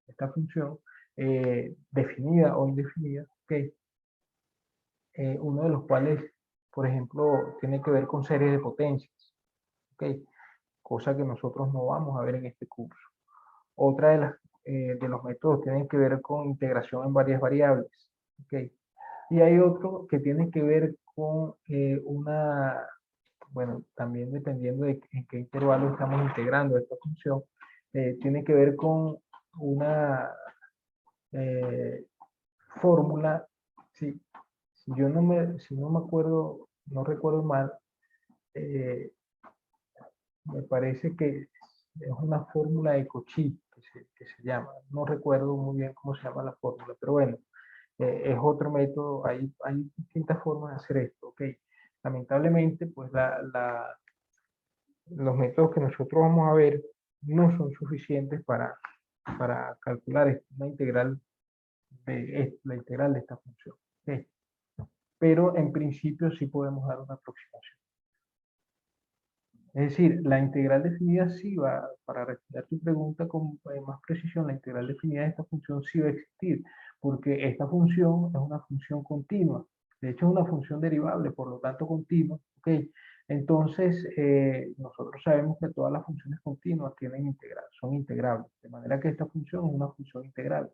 esta función definida o indefinida. ¿Ok? Uno de los cuales, por ejemplo, tiene que ver con series de potencias. ¿Ok? Cosa que nosotros no vamos a ver en este curso. Otra de los métodos tiene que ver con integración en varias variables. ¿Ok? Y hay otro que tiene que ver con bueno, también dependiendo de en qué intervalo estamos integrando esta función, tiene que ver con una eh, fórmula, si, si no me acuerdo, no recuerdo mal, eh, me parece que es una fórmula de Cauchy que se llama, no recuerdo muy bien cómo se llama la fórmula, pero bueno, es otro método, hay distintas formas de hacer esto, ¿ok? Lamentablemente, pues los métodos que nosotros vamos a ver no son suficientes para calcular una integral la integral de esta función, ¿ok? Pero en principio sí podemos dar una aproximación. Es decir, la integral definida sí para responder tu pregunta con más precisión, la integral definida de esta función sí va a existir, porque esta función es una función continua. De hecho, es una función derivable, por lo tanto continua. ¿Ok? Entonces, nosotros sabemos que todas las funciones continuas tienen integral, son integrables. De manera que esta función es una función integrable.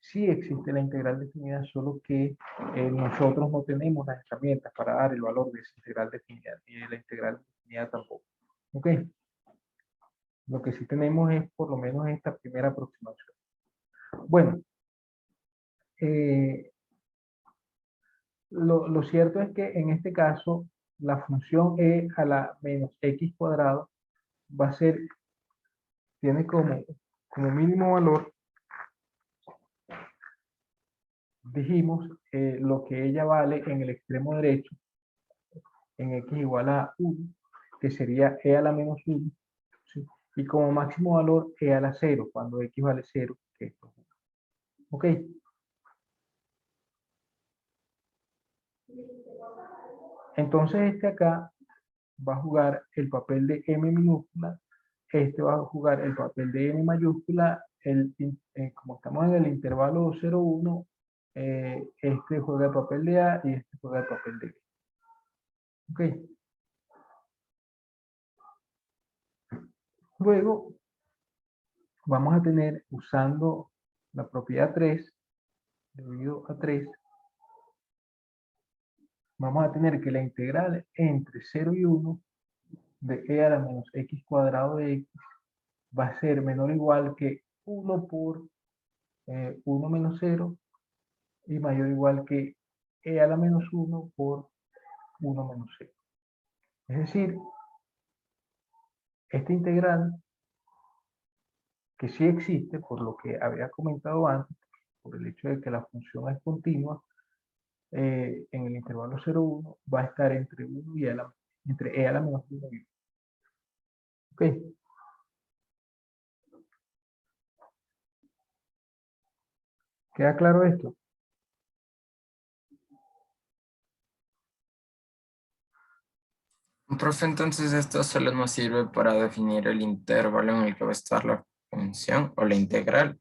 Sí existe la integral definida, solo que nosotros no tenemos las herramientas para dar el valor de esa integral definida, ni de la integral definida tampoco. ¿Ok? Lo que sí tenemos es por lo menos esta primera aproximación. Bueno, lo cierto es que en este caso la función e a la menos x cuadrado va a ser, tiene como mínimo valor, dijimos, lo que ella vale en el extremo derecho, en x igual a 1, que sería e a la menos 1, ¿sí? Y como máximo valor e a la 0, cuando x vale 0, que esto es 1. ¿Ok? Entonces este acá va a jugar el papel de m minúscula, este va a jugar el papel de m mayúscula, como estamos en el intervalo 0,1, este juega el papel de a y este juega el papel de b. ¿Ok? Luego vamos a tener, usando la propiedad 3, debido a 3, vamos a tener que la integral entre 0 y 1 de e a la menos x cuadrado de x va a ser menor o igual que 1 por 1 menos 0 y mayor o igual que e a la menos 1 por 1 menos 0. Es decir, esta integral, que sí existe por lo que había comentado antes, por el hecho de que la función es continua, en el intervalo 0,1 va a estar entre 1 y entre e a la menos 1 y 1. ¿Ok? ¿Queda claro esto? Profe, entonces esto solo nos sirve para definir el intervalo en el que va a estar la función o la integral.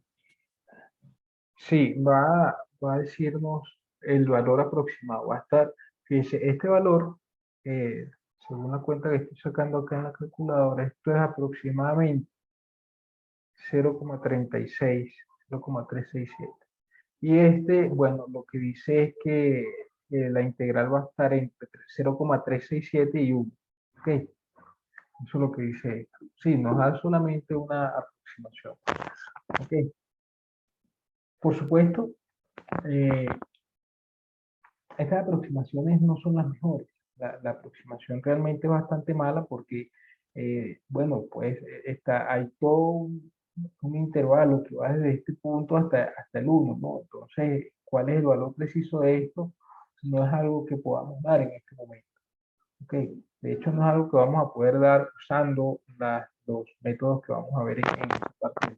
Sí, va a decirnos el valor aproximado. Va a estar, fíjense, este valor, según la cuenta que estoy sacando acá en la calculadora, esto es aproximadamente 0,36, 0,367. Y este, bueno, lo que dice es que la integral va a estar entre 0,367 y 1. ¿Ok? Eso es lo que dice esto. Sí, nos da solamente una aproximación. ¿Ok? Por supuesto, eh, estas aproximaciones no son las mejores. La aproximación realmente es bastante mala porque, bueno, pues hay todo un intervalo que va desde este punto hasta el 1, ¿no? Entonces, ¿cuál es el valor preciso de esto? No es algo que podamos dar en este momento. ¿Ok? De hecho, no es algo que vamos a poder dar usando los métodos que vamos a ver en esta parte.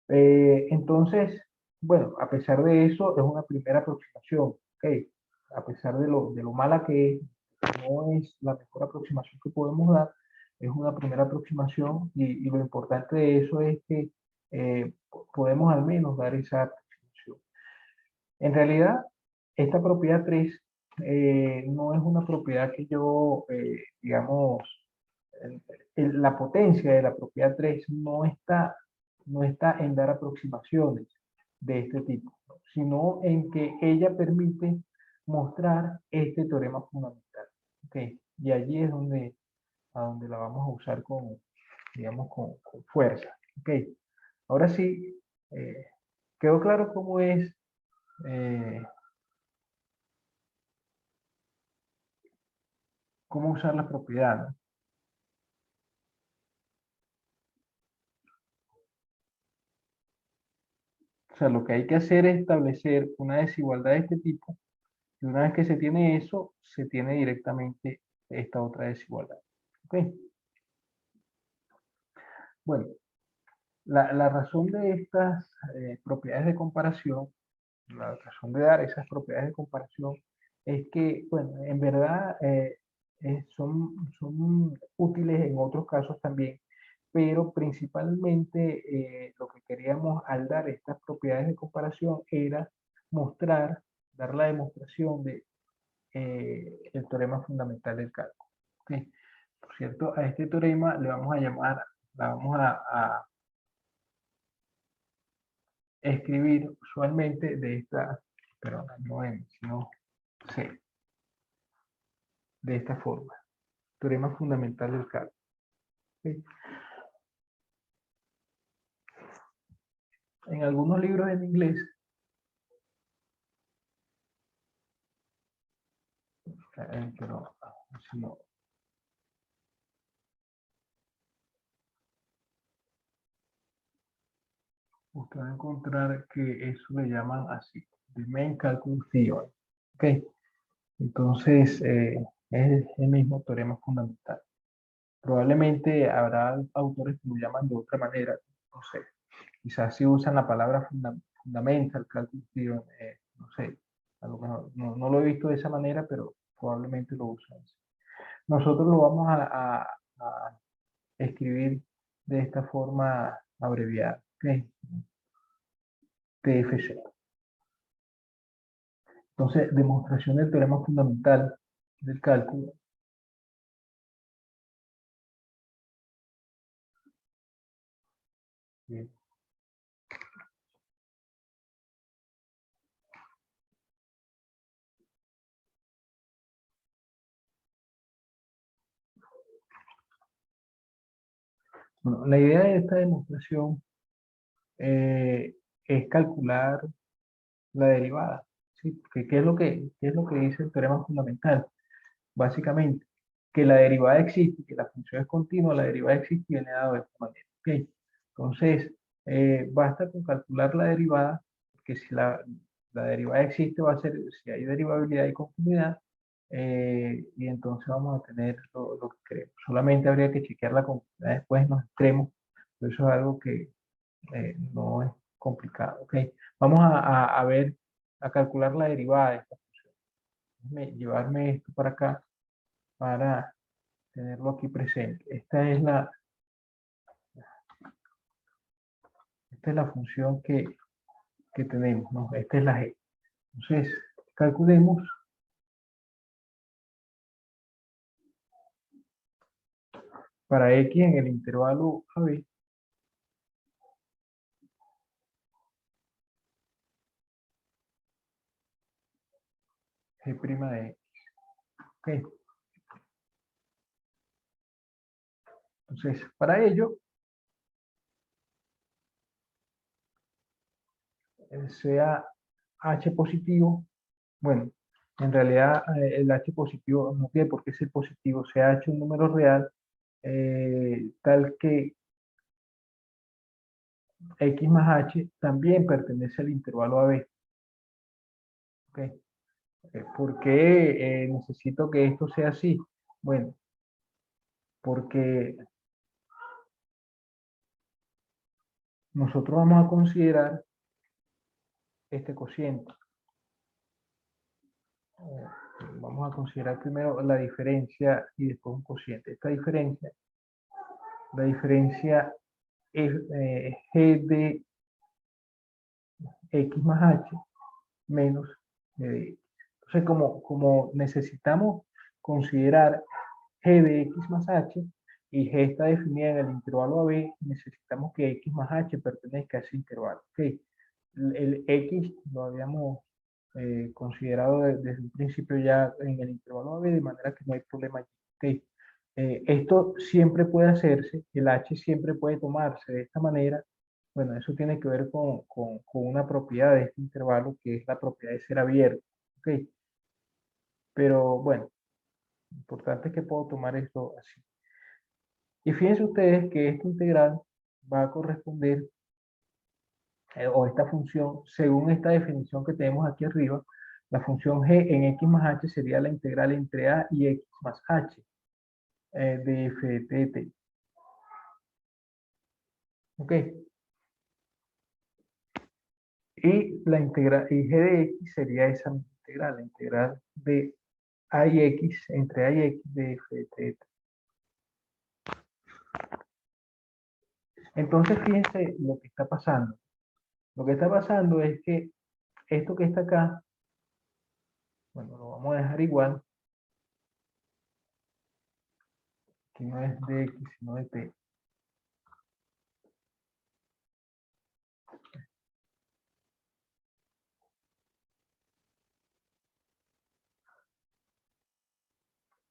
Entonces, bueno, a pesar de eso, es una primera aproximación. ¿Ok? A pesar de lo mala que es, no es la mejor aproximación que podemos dar, es una primera aproximación y lo importante de eso es que podemos al menos dar esa aproximación. En realidad, esta propiedad 3 no es una propiedad que yo, digamos, la potencia de la propiedad 3 no está en dar aproximaciones de este tipo, ¿no? Sino en que ella permite mostrar este teorema fundamental. ¿Okay? Y allí es a donde la vamos a usar digamos, con fuerza. ¿Okay? Ahora sí, quedó claro cómo es cómo usar la propiedad, ¿no? O sea, lo que hay que hacer es establecer una desigualdad de este tipo y una vez que se tiene eso, se tiene directamente esta otra desigualdad. ¿Ok? Bueno, la razón de estas propiedades de comparación, la razón de dar esas propiedades de comparación es que, bueno, en verdad son útiles en otros casos también, pero principalmente lo que queríamos al dar estas propiedades de comparación era dar la demostración de el teorema fundamental del cálculo. ¿Okay? Por cierto, a este teorema le vamos a llamar, la vamos a escribir usualmente de esta, perdón, no M, sino C, de esta forma, teorema fundamental del cálculo. ¿Okay? En algunos libros en inglés, pero si no, usted va a encontrar que eso le llaman así, the main calculus theorem. ¿Okay? Entonces, es el mismo teorema fundamental. Probablemente habrá autores que lo llaman de otra manera, no sé. Quizás si usan la palabra fundamental, calculus theorem, no sé. A lo mejor, no lo he visto de esa manera, pero probablemente lo usan. Nosotros lo vamos a escribir de esta forma abreviada. ¿Okay? TFC. Entonces, demostración del teorema fundamental del cálculo. Bien. Bueno, la idea de esta demostración es calcular la derivada. ¿Sí? Porque ¿qué es lo que dice el teorema fundamental? Básicamente, que la derivada existe, que la función es continua, la derivada existe y viene dado de esta manera. ¿Okay? Entonces, basta con calcular la derivada, porque si la derivada existe, va a ser, si hay derivabilidad y continuidad, y entonces vamos a tener lo que queremos. Solamente habría que chequear la continuidad después en los extremos, pero eso es algo que no es complicado. ¿Okay? Vamos a ver, a calcular la derivada de esta función. Déjame llevarme esto para acá para tenerlo aquí presente. Esta es la función que tenemos, ¿no? Esta es la g. Entonces, calculemos para x en el intervalo AB, g' de x. ¿Okay? Entonces, para ello, sea h positivo, bueno, en realidad el h positivo no tiene por qué ser positivo, sea h un número real, tal que x más h también pertenece al intervalo AB. ¿Okay? ¿Por qué necesito que esto sea así? Bueno, porque nosotros vamos a considerar este cociente. Vamos a considerar primero la diferencia y después un cociente. Esta diferencia, la diferencia es g de x más h menos g de x. Entonces, como necesitamos considerar g de x más h y g está definida en el intervalo AB, necesitamos que x más h pertenezca a ese intervalo. ¿Okay? El x lo habíamos considerado desde un principio ya en el intervalo AB, de manera que no hay problema allí. ¿Okay? Esto siempre puede hacerse, el h siempre puede tomarse de esta manera. Bueno, eso tiene que ver con una propiedad de este intervalo, que es la propiedad de ser abierto. ¿Okay? Pero bueno, lo importante es que puedo tomar esto así. Y fíjense ustedes que esta integral va a corresponder, o esta función, según esta definición que tenemos aquí arriba, la función g en x más h sería la integral entre a y x más h de f de t. ¿Ok? Y la integral, y g de x sería esa integral, la integral de a y x, entre a y x de f de t. Entonces, fíjense lo que está pasando. Lo que está pasando es que esto que está acá, bueno, lo vamos a dejar igual, que no es de X, sino de T.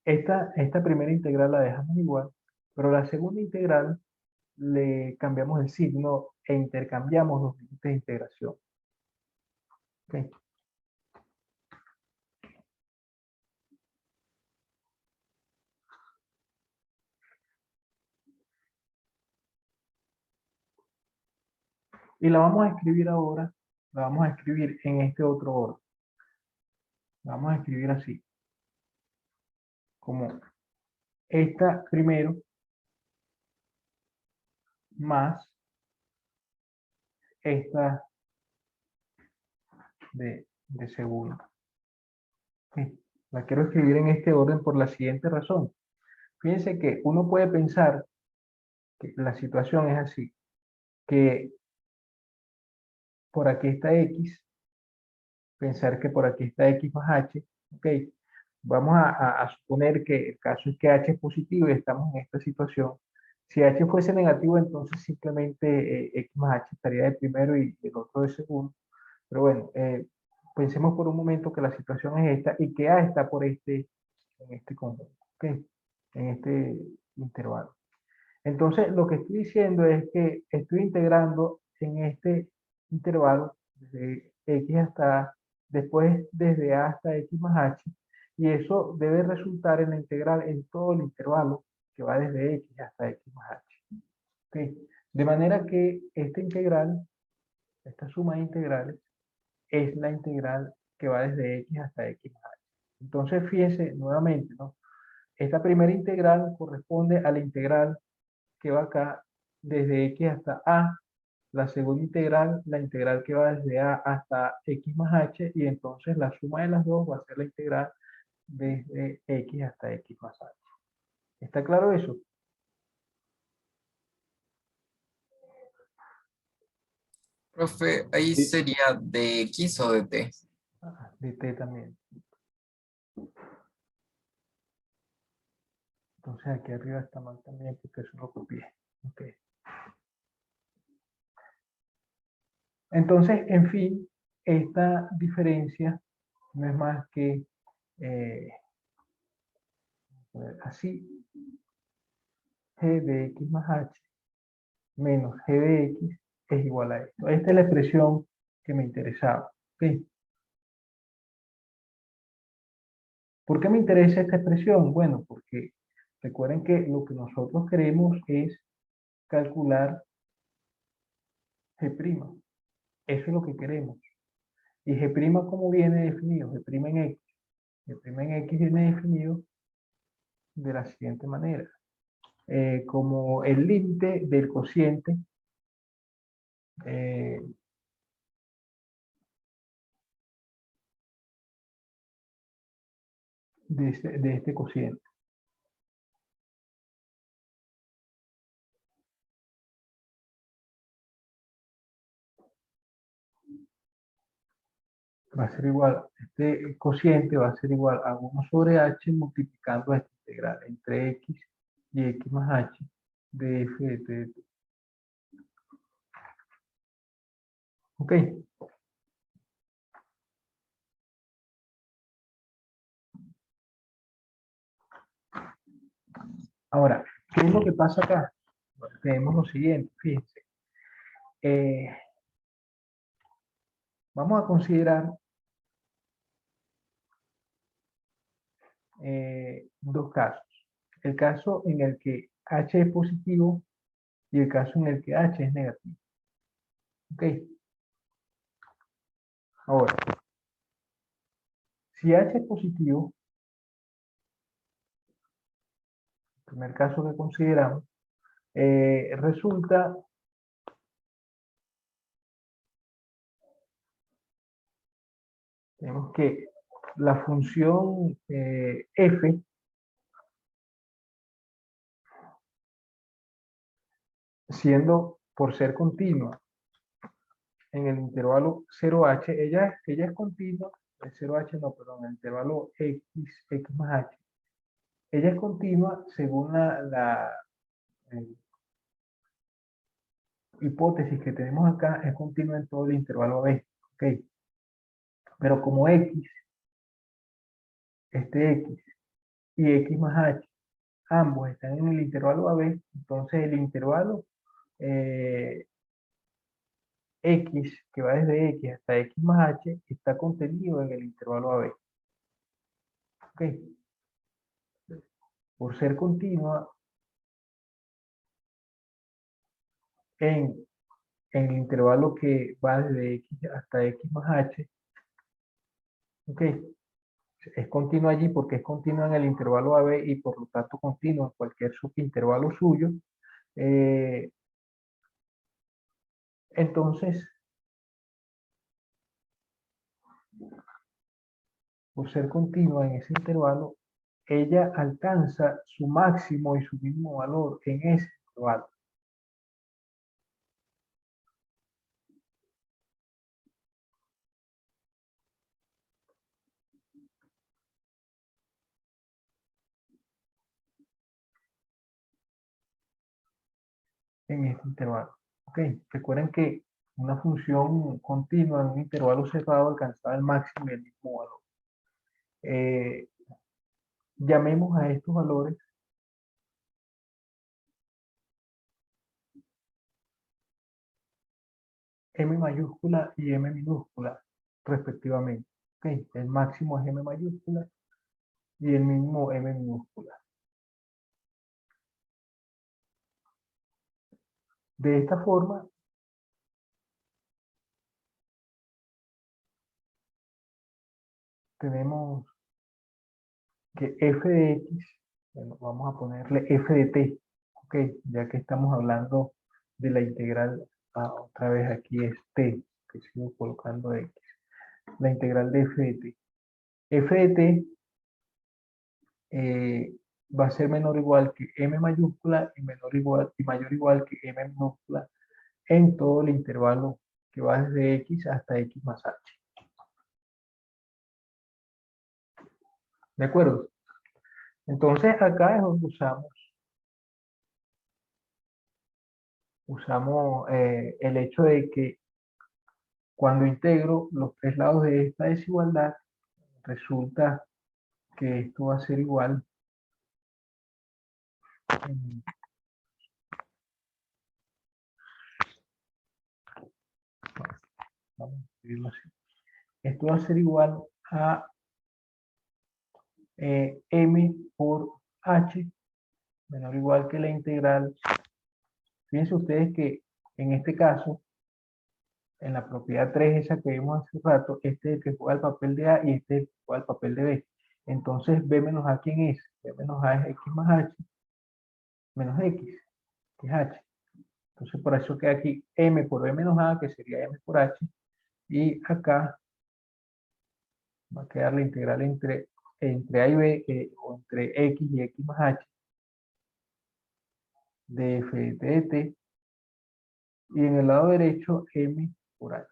Esta primera integral la dejamos igual, pero la segunda integral le cambiamos el signo e intercambiamos los límites de integración. ¿Ok? Y la vamos a escribir ahora, la vamos a escribir en este otro orden. La vamos a escribir así, como esta primero más esta de segundo. ¿Ok? La quiero escribir en este orden por la siguiente razón. Fíjense que uno puede pensar que la situación es así, que por aquí está X, pensar que por aquí está X más H, ok, vamos a suponer que el caso es que H es positivo y estamos en esta situación. Si H fuese negativo, entonces simplemente X más H estaría de primero y el otro de segundo. Pero bueno, pensemos por un momento que la situación es esta y que A está en este conjunto, ¿ok? En este intervalo. Entonces, lo que estoy diciendo es que estoy integrando en este intervalo desde X hasta A, después desde A hasta X más H, y eso debe resultar en la integral en todo el intervalo que va desde X hasta X más H. ¿Ok? De manera que esta integral, esta suma de integrales, es la integral que va desde X hasta X más H. Entonces, fíjense nuevamente, ¿no? Esta primera integral corresponde a la integral que va acá desde X hasta A, la segunda integral, la integral que va desde A hasta X más H, y entonces la suma de las dos va a ser la integral desde X hasta X más H. ¿Está claro eso? Profe, ahí Sí. sería de X o de T. De T también. Entonces aquí arriba está mal también porque eso lo copié. Okay. Entonces, en fin, esta diferencia no es más que así, G de X más H menos G de X es igual a esto. Esta es la expresión que me interesaba. ¿Ok? ¿Por qué me interesa esta expresión? Bueno, porque recuerden que lo que nosotros queremos es calcular G'. Eso es lo que queremos. ¿Y G' cómo viene definido? G' en X. G' en X viene definido de la siguiente manera. Como el límite del cociente de este cociente. Va a ser igual, este cociente va a ser igual a 1 sobre h multiplicando esta integral entre x y x más h de f de t de t. Ok. Ahora, ¿qué es lo que pasa acá? Bueno, tenemos lo siguiente, fíjense. Vamos a considerar dos casos. El caso en el que h es positivo y el caso en el que h es negativo. Ok. Ahora, si h es positivo, el primer caso que consideramos, resulta tenemos que la función f siendo por ser continua en el intervalo 0h, ella es continua, el 0h no, perdón, el intervalo x más h. Ella es continua según la hipótesis que tenemos acá, es continua en todo el intervalo AB, ¿ok? Pero como x, este x y x más h, ambos están en el intervalo AB, entonces el intervalo x, que va desde x hasta x más h, está contenido en el intervalo AB. ¿Ok? Por ser continua en el intervalo que va desde x hasta x más h, ¿ok? Es continua allí porque es continua en el intervalo AB y por lo tanto continua en cualquier subintervalo suyo. Entonces, por ser continua en ese intervalo, ella alcanza su máximo y su mínimo valor en ese intervalo. En este intervalo. Ok, recuerden que una función continua en un intervalo cerrado alcanzaba el máximo y el mismo valor. Llamemos a estos valores m mayúscula y m minúscula respectivamente. Ok, el máximo es m mayúscula y el mínimo m minúscula. De esta forma, tenemos que f de x, bueno, vamos a ponerle f de t, ok, ya que estamos hablando de la integral, otra vez aquí es t, que sigo colocando x, la integral de f de t. F de t va a ser menor o igual que m mayúscula y mayor o igual que m minúscula en todo el intervalo que va desde x hasta x más h. ¿De acuerdo? Entonces acá es donde usamos el hecho de que cuando integro los tres lados de esta desigualdad, resulta que esto va a ser igual. Vamos a escribirlo así. Esto va a ser igual a m por h menor o igual que la integral. Fíjense ustedes que en este caso, en la propiedad 3, esa que vimos hace rato, este es el que juega el papel de A y este es el que juega el papel de B. Entonces, B menos A, ¿quién es? B menos A es X más H menos X, que es H. Entonces, por eso queda aquí M por B menos A, que sería M por H. Y acá va a quedar la integral entre A y B, o entre X y X más H, de F de T, y en el lado derecho, M por H.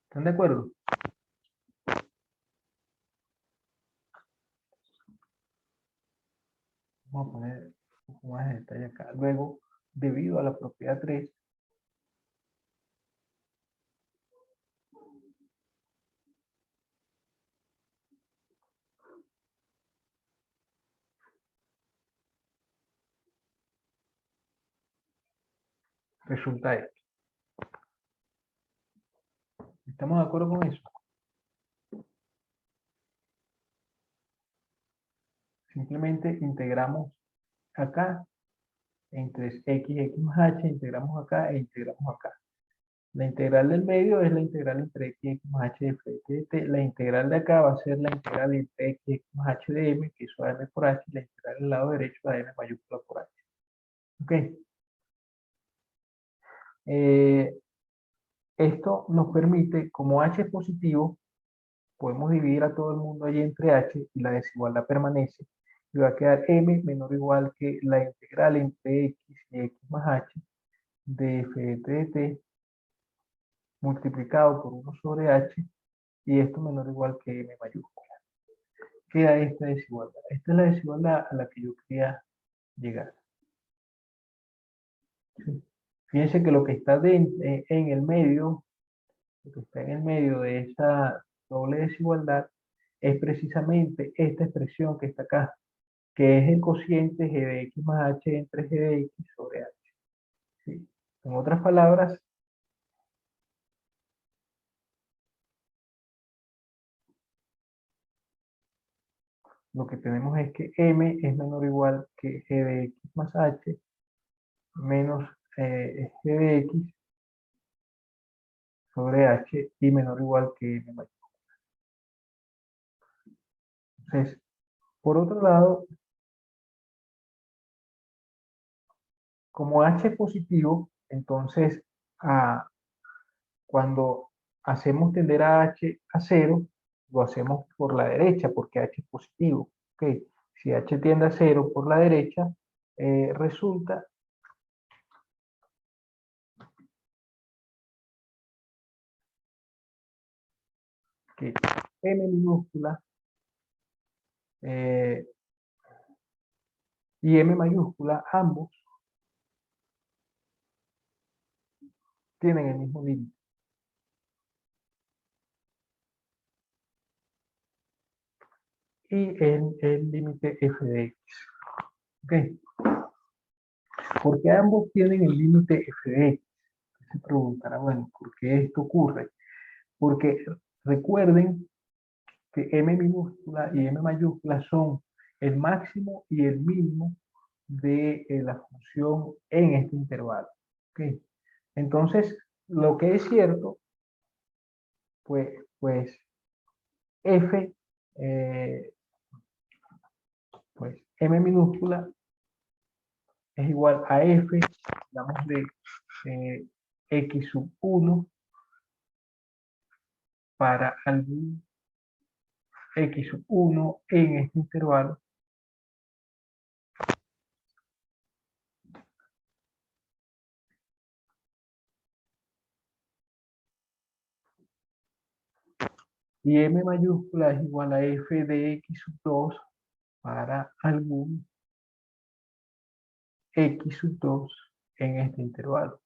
¿Están de acuerdo? Vamos a poner un poco más de detalle acá. Luego, debido a la propiedad 3, resulta esto. ¿Estamos de acuerdo con eso? Simplemente integramos acá entre x y x más h, integramos acá e integramos acá. La integral del medio es la integral entre x y x más h de f de t. La integral de acá va a ser la integral entre x y x más h de m, que es m por h, y la integral del lado derecho de m mayúscula por h. Ok. Esto nos permite, como h es positivo, podemos dividir a todo el mundo allí entre h y la desigualdad permanece. y va a quedar m menor o igual que la integral entre x y x más h de f de t de t multiplicado por 1 sobre h, y esto menor o igual que m mayúscula. Queda esta desigualdad. Esta es la desigualdad a la que yo quería llegar. ¿Sí? Fíjense que lo que está en el medio, lo que está en el medio de esta doble desigualdad es precisamente esta expresión que está acá, que es el cociente g de x más h entre g de x sobre h. ¿Sí? En otras palabras, lo que tenemos es que m es menor o igual que g de x más h menos g de x sobre h y menor o igual que m mayúscula. Entonces, por otro lado, como h es positivo, entonces cuando hacemos tender a h a 0, lo hacemos por la derecha porque h es positivo. ¿Okay? Si h tiende a 0 por la derecha, resulta que m minúscula y m mayúscula, ambos tienen el mismo límite. Y el límite f de x. ¿Okay? ¿Por qué ambos tienen el límite f de x? Se preguntará, bueno, ¿por qué esto ocurre? Porque recuerden que m minúscula y m mayúscula son el máximo y el mínimo de la función en este intervalo. ¿Okay? Entonces, lo que es cierto, pues f, pues m minúscula es igual a f, digamos, de x sub 1 para algún x sub 1 en este intervalo y m mayúscula es igual a f de x sub 2 para algún x sub 2 en este intervalo.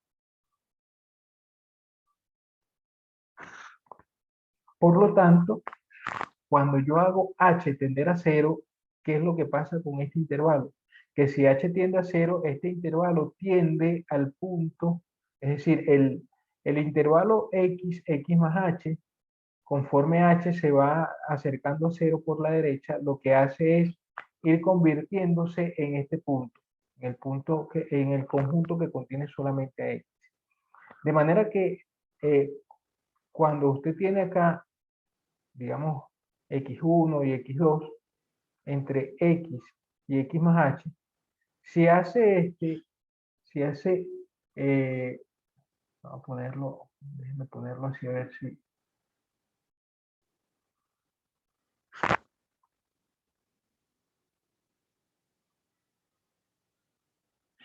Por lo tanto, cuando yo hago h tender a 0, ¿qué es lo que pasa con este intervalo? Que si h tiende a 0, este intervalo tiende al punto, es decir, el intervalo x más h, conforme h se va acercando a 0 por la derecha, lo que hace es ir convirtiéndose en este punto, en el conjunto que contiene solamente a x. De manera que cuando usted tiene acá, digamos, x1 y x2, entre x y x más h, si hace, vamos a ponerlo, déjenme ponerlo así a ver si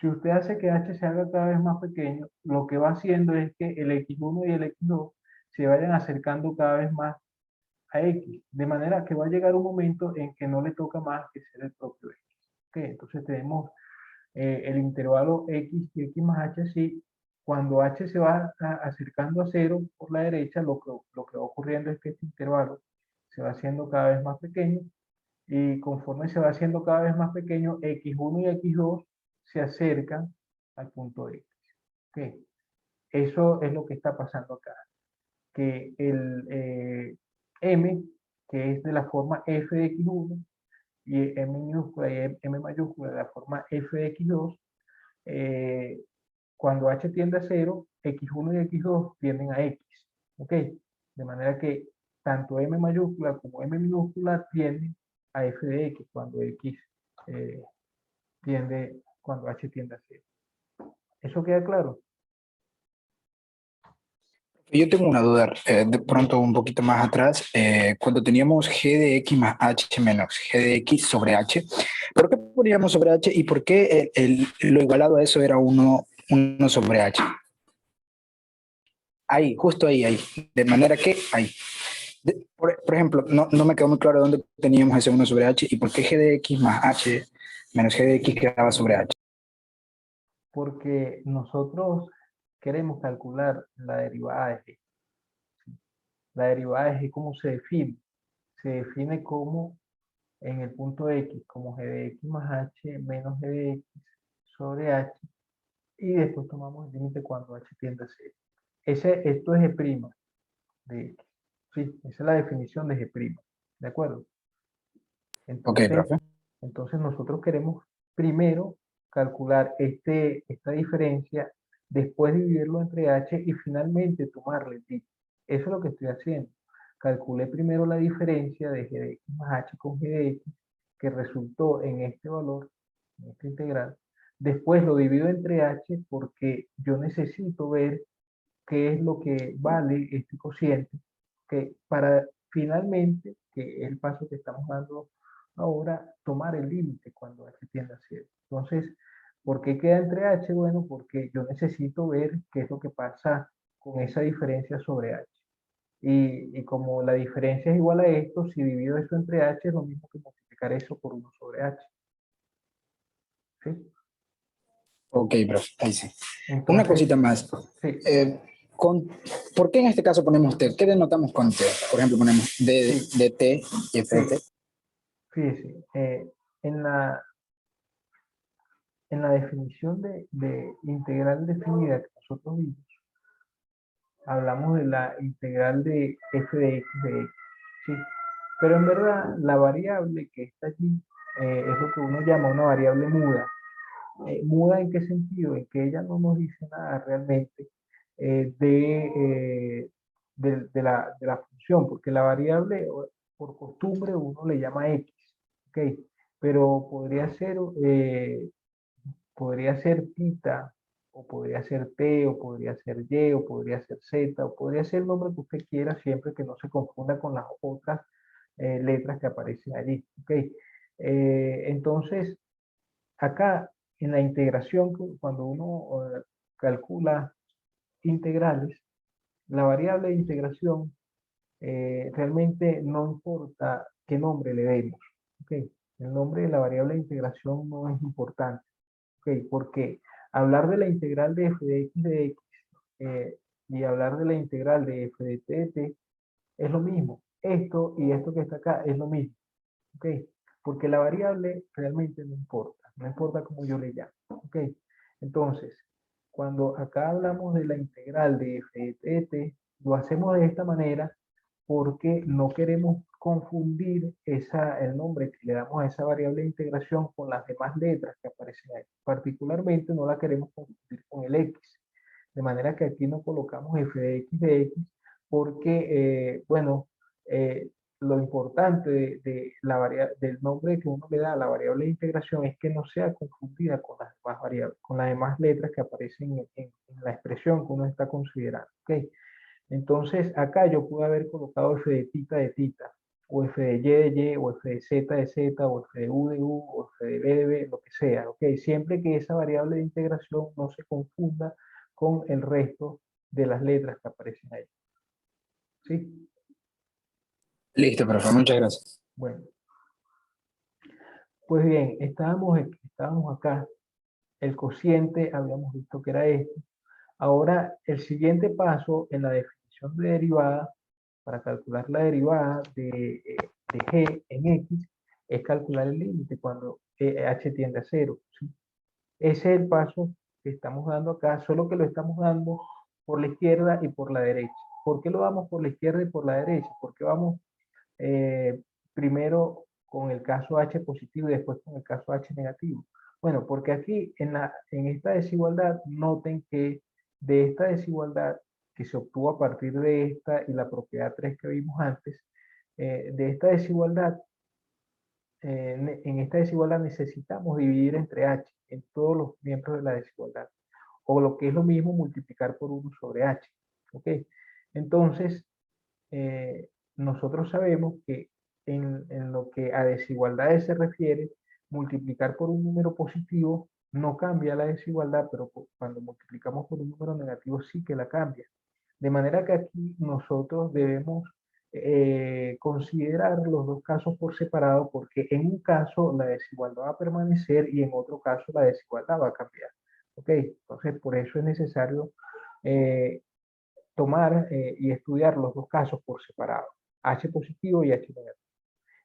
usted hace que h se haga cada vez más pequeño, lo que va haciendo es que el x1 y el x2 se vayan acercando cada vez más a x, de manera que va a llegar un momento en que no le toca más que ser el propio x. ¿Okay? Entonces tenemos el intervalo x y x más h así. Cuando h se va acercando a 0 por la derecha, lo que va ocurriendo es que este intervalo se va haciendo cada vez más pequeño, y conforme se va haciendo cada vez más pequeño, x1 y x2 se acercan al punto x. ¿Okay? Eso es lo que está pasando acá. Que el m, que es de la forma f de x1, y m minúscula y m mayúscula de la forma f de x2, cuando h tiende a 0, x1 y x2 tienden a x. ¿Ok? De manera que tanto m mayúscula como m minúscula tienden a f de x cuando x cuando h tiende a 0. ¿Eso queda claro? Yo tengo una duda, de pronto un poquito más atrás, cuando teníamos g de x más h menos g de x sobre h, ¿por qué poníamos sobre h y por qué lo igualado a eso era uno sobre h? Ahí, justo ahí, de manera que ahí. Por ejemplo, no me quedó muy claro dónde teníamos ese uno sobre h y por qué g de x más h menos g de x quedaba sobre h. Porque nosotros queremos calcular la derivada de g. La derivada de g, ¿cómo se define? Se define como en el punto x, como g de x más h menos g de x sobre h, y después tomamos el límite cuando h tiende a 0. Esto es g' de x. Sí, esa es la definición de g'. ¿De acuerdo? Ok, Entonces, profe. entonces nosotros queremos primero calcular esta diferencia, después dividirlo entre h y finalmente tomarle pi. Eso es lo que estoy haciendo. Calculé primero la diferencia de g de x más h con g de x, que resultó en este valor, en esta integral. Después lo divido entre h porque yo necesito ver qué es lo que vale este cociente, que para finalmente, que es el paso que estamos dando ahora, tomar el límite cuando h tiende a 0. Entonces, ¿por qué queda entre h? Bueno, porque yo necesito ver qué es lo que pasa con esa diferencia sobre h. Y como la diferencia es igual a esto, si divido eso entre h es lo mismo que multiplicar eso por 1 sobre h. ¿Sí? Ok, profe, ahí sí. Una Entonces, cosita más. sí, Eh, con, ¿Por qué en este caso ponemos t? ¿Qué denotamos con t? Por ejemplo, ponemos d sí, de t y f de t. sí, fíjese, en la, en la definición de integral definida que nosotros vimos, hablamos de la integral de f de x de x, ¿sí? Pero en verdad, la variable que está allí es lo que uno llama una variable muda. ¿Muda en qué sentido? En que ella no nos dice nada realmente de la función, porque la variable, por costumbre, uno le llama x, ¿ok? Pero podría ser tita, o podría ser t, o podría ser y, o podría ser z, o podría ser el nombre que usted quiera, siempre que no se confunda con las otras letras que aparecen allí, ¿ok? Entonces, acá en la integración, cuando uno calcula integrales, la variable de integración realmente no importa qué nombre le demos, ¿ok? El nombre de la variable de integración no es importante, ¿ok? Porque hablar de la integral de f de x eh, y hablar de la integral de f de t de t es lo mismo. Esto y esto que está acá es lo mismo, ¿ok? Porque la variable realmente no importa cómo yo le llamo, ¿ok? Entonces, cuando acá hablamos de la integral de f de t de t, lo hacemos de esta manera porque no queremos confundir el nombre que le damos a esa variable de integración con las demás letras que aparecen ahí. Particularmente no la queremos confundir con el x. De manera que aquí no colocamos f de x porque, bueno, eh, lo importante del nombre que uno le da a la variable de integración es que no sea confundida con las demás variables, con las demás letras que aparecen en la expresión que uno está considerando. ¿Okay? Entonces, acá yo pude haber colocado f de tita, o f de y, o f de z, o f de u, o f de b, lo que sea, ¿ok? Siempre que esa variable de integración no se confunda con el resto de las letras que aparecen ahí, ¿sí? Listo, profe, muchas gracias. Bueno, pues bien, estábamos acá, el cociente habíamos visto que era este. Ahora, el siguiente paso en la definición de derivada, para calcular la derivada de g en x, es calcular el límite cuando h tiende a 0. ¿Sí? Ese es el paso que estamos dando acá, solo que lo estamos dando por la izquierda y por la derecha. ¿Por qué lo damos por la izquierda y por la derecha? Porque vamos eh, primero con el caso H positivo y después con el caso H negativo. Bueno, porque aquí en esta desigualdad, noten que de esta desigualdad que se obtuvo a partir de esta y la propiedad 3 que vimos antes, de esta desigualdad, en esta desigualdad necesitamos dividir entre H, en todos los miembros de la desigualdad, o lo que es lo mismo multiplicar por 1 sobre H. ¿Ok? Entonces, nosotros sabemos que en lo que a desigualdades se refiere, multiplicar por un número positivo no cambia la desigualdad, pero cuando multiplicamos por un número negativo sí que la cambia. De manera que aquí nosotros debemos considerar los dos casos por separado, porque en un caso la desigualdad va a permanecer y en otro caso la desigualdad va a cambiar. ¿Ok? Entonces, por eso es necesario tomar y estudiar los dos casos por separado, H positivo y H negativo.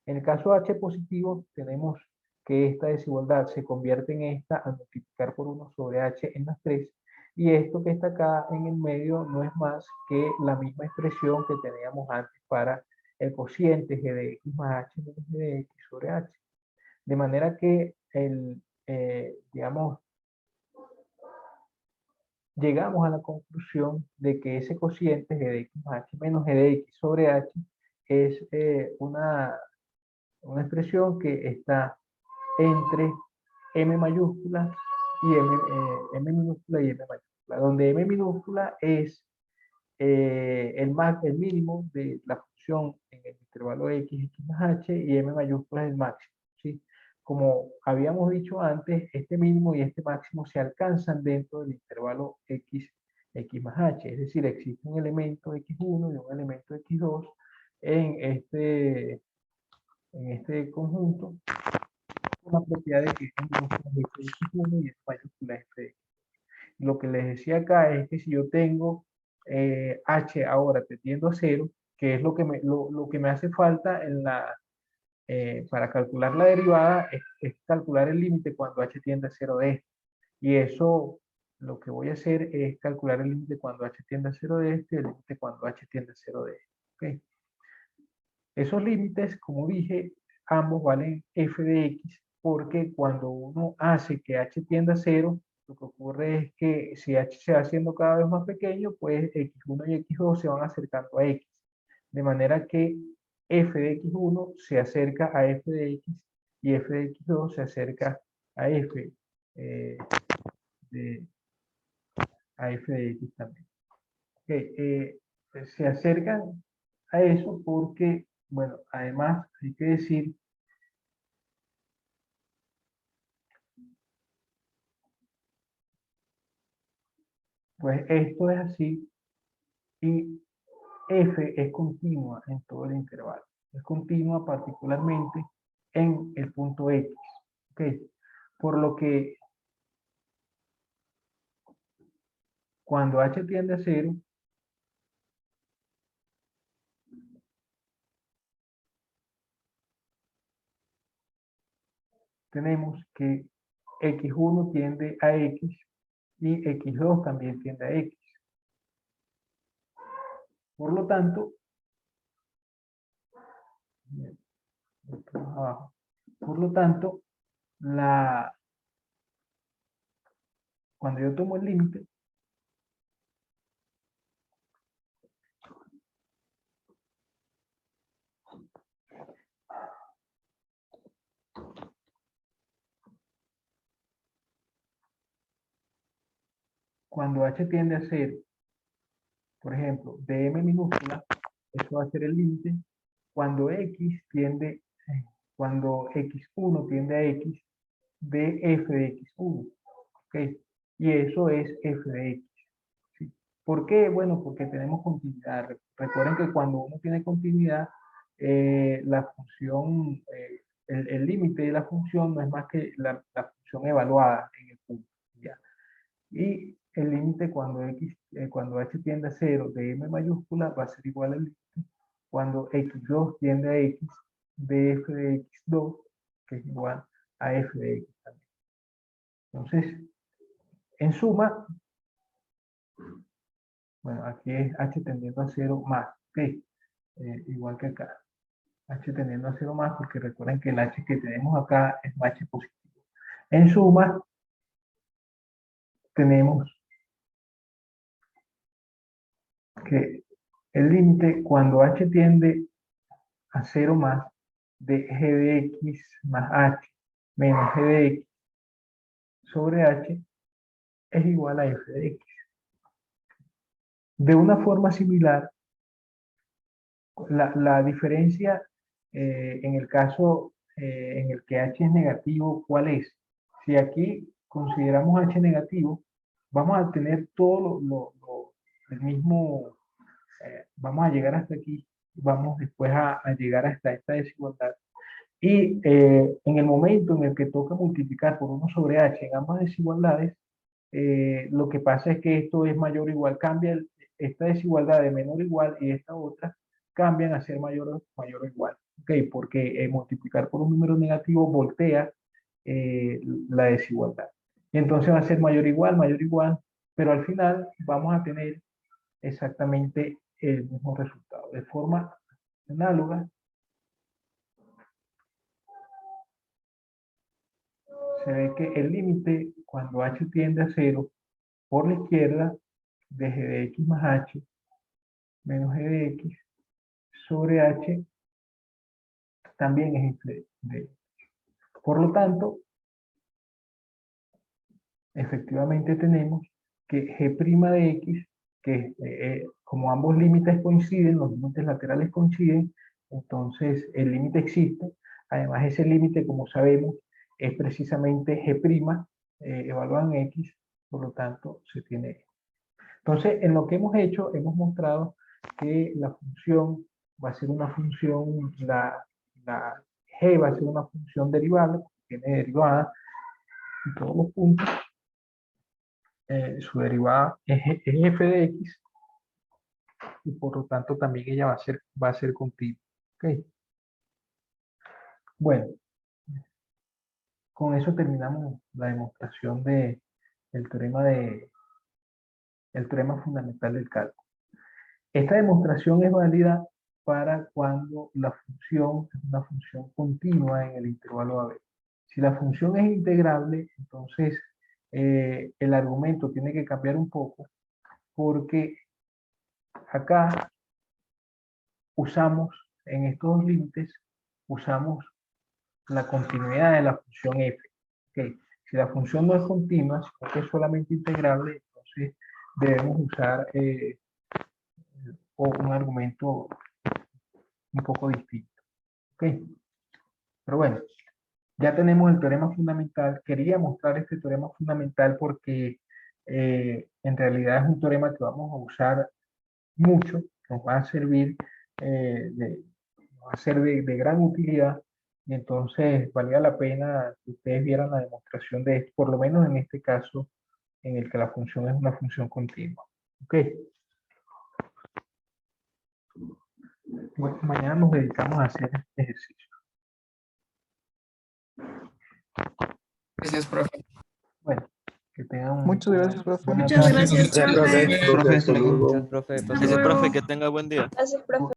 En el caso H positivo, tenemos que esta desigualdad se convierte en esta al multiplicar por 1 sobre H en las 3, y esto que está acá en el medio no es más que la misma expresión que teníamos antes para el cociente g de x más h menos g de x sobre h. De manera que, digamos, llegamos a la conclusión de que ese cociente g de x más h menos g de x sobre h es una expresión que está entre m mayúscula y m minúscula y m mayúscula, donde m minúscula es el mínimo de la función en el intervalo x más h, y m mayúscula es el máximo, ¿sí? Como habíamos dicho antes, este mínimo y este máximo se alcanzan dentro del intervalo x más h, es decir, existe un elemento x1 y un elemento x2 en este conjunto, con la propiedad de que es minúscula f de x1 y es mayúscula f de x. Lo que les decía acá es que si yo tengo h ahora tendiendo a 0, que es lo que me hace falta para calcular la derivada, es calcular el límite cuando h tiende a 0 de este. Y eso, lo que voy a hacer es calcular el límite cuando h tiende a 0 de este y el límite cuando h tiende a 0 de este. ¿Okay? Esos límites, como dije, ambos valen f de x, porque cuando uno hace que h tienda a 0, lo que ocurre es que si h se va haciendo cada vez más pequeño, pues x1 y x2 se van acercando a x. De manera que f de x1 se acerca a f de x y f de x2 se acerca a f de, x también. Okay, se acercan a eso porque, bueno, además hay que decir pues esto es así, y f es continua en todo el intervalo. Es continua particularmente en el punto x. ¿Okay? Por lo que cuando h tiende a 0, tenemos que x1 tiende a x y x2 también tiende a x. Por lo tanto, cuando yo tomo el límite, cuando h tiende a 0, por ejemplo, de m minúscula, eso va a ser el límite cuando cuando x1 tiende a x de f de x1. ¿Okay? Y eso es f de x. ¿Sí? ¿Por qué? Bueno, porque tenemos continuidad. Recuerden que cuando uno tiene continuidad, la función, el límite de la función no es más que la función evaluada en el punto. ¿Ya? Y el límite cuando h tiende a 0 de m mayúscula va a ser igual al límite cuando x2 tiende a x de f de x2, que es igual a f de x también. Entonces, en suma, bueno, aquí es h tendiendo a 0 más, ¿ok? Igual que acá. H tendiendo a 0 más, porque recuerden que el h que tenemos acá es h positivo. En suma, tenemos que el límite cuando h tiende a 0 más de g de x más h menos g de x sobre h es igual a f de x. De una forma similar, La diferencia en el caso en el que H es negativo, ¿cuál es? Si aquí consideramos H negativo, vamos a tener todo el mismo, vamos a llegar hasta aquí, vamos después a llegar hasta esta desigualdad. Y en el momento en el que toca multiplicar por 1 sobre H en ambas desigualdades, lo que pasa es que esto es mayor o igual, cambia esta desigualdad de menor o igual y esta otra cambian a ser mayor o igual. ¿Ok? Porque multiplicar por un número negativo voltea la desigualdad. Y entonces va a ser mayor o igual, pero al final vamos a tener exactamente el mismo resultado. De forma análoga, se ve que el límite cuando h tiende a 0 por la izquierda de g de x más h menos g de x sobre h también es f de x. Por lo tanto, efectivamente tenemos que g' de x, que como ambos límites coinciden, los límites laterales coinciden, entonces el límite existe. Además, ese límite, como sabemos, es precisamente g', evaluado en x, por lo tanto, se tiene esto. Entonces, en lo que hemos hecho, hemos mostrado que la función va a ser una función, la g va a ser una función derivable, tiene derivada en todos los puntos. Su derivada es f de x, y por lo tanto también ella va a ser continua. ¿Okay? Bueno, con eso terminamos la demostración del teorema el teorema fundamental del cálculo. Esta demostración es válida para cuando la función es una función continua en el intervalo AB. Si la función es integrable, entonces el argumento tiene que cambiar un poco, porque acá usamos, en estos dos límites, usamos la continuidad de la función f. Okay. Si la función no es continua, sino que es solamente integrable, entonces debemos usar un argumento un poco distinto. Okay. Pero bueno, ya tenemos el teorema fundamental. Quería mostrar este teorema fundamental porque en realidad es un teorema que vamos a usar mucho, nos va a servir, va a ser de gran utilidad, y entonces valía la pena que ustedes vieran la demostración de esto, por lo menos en este caso en el que la función es una función continua. Ok. Bueno, mañana nos dedicamos a hacer este ejercicio. Gracias, profe. Bueno, que tengan Muchas gracias, profe. buena Muchas tarde. gracias, profe. Profe, hasta luego. Profe, Hasta gracias, profe, luego. que tenga buen día. Gracias, profe.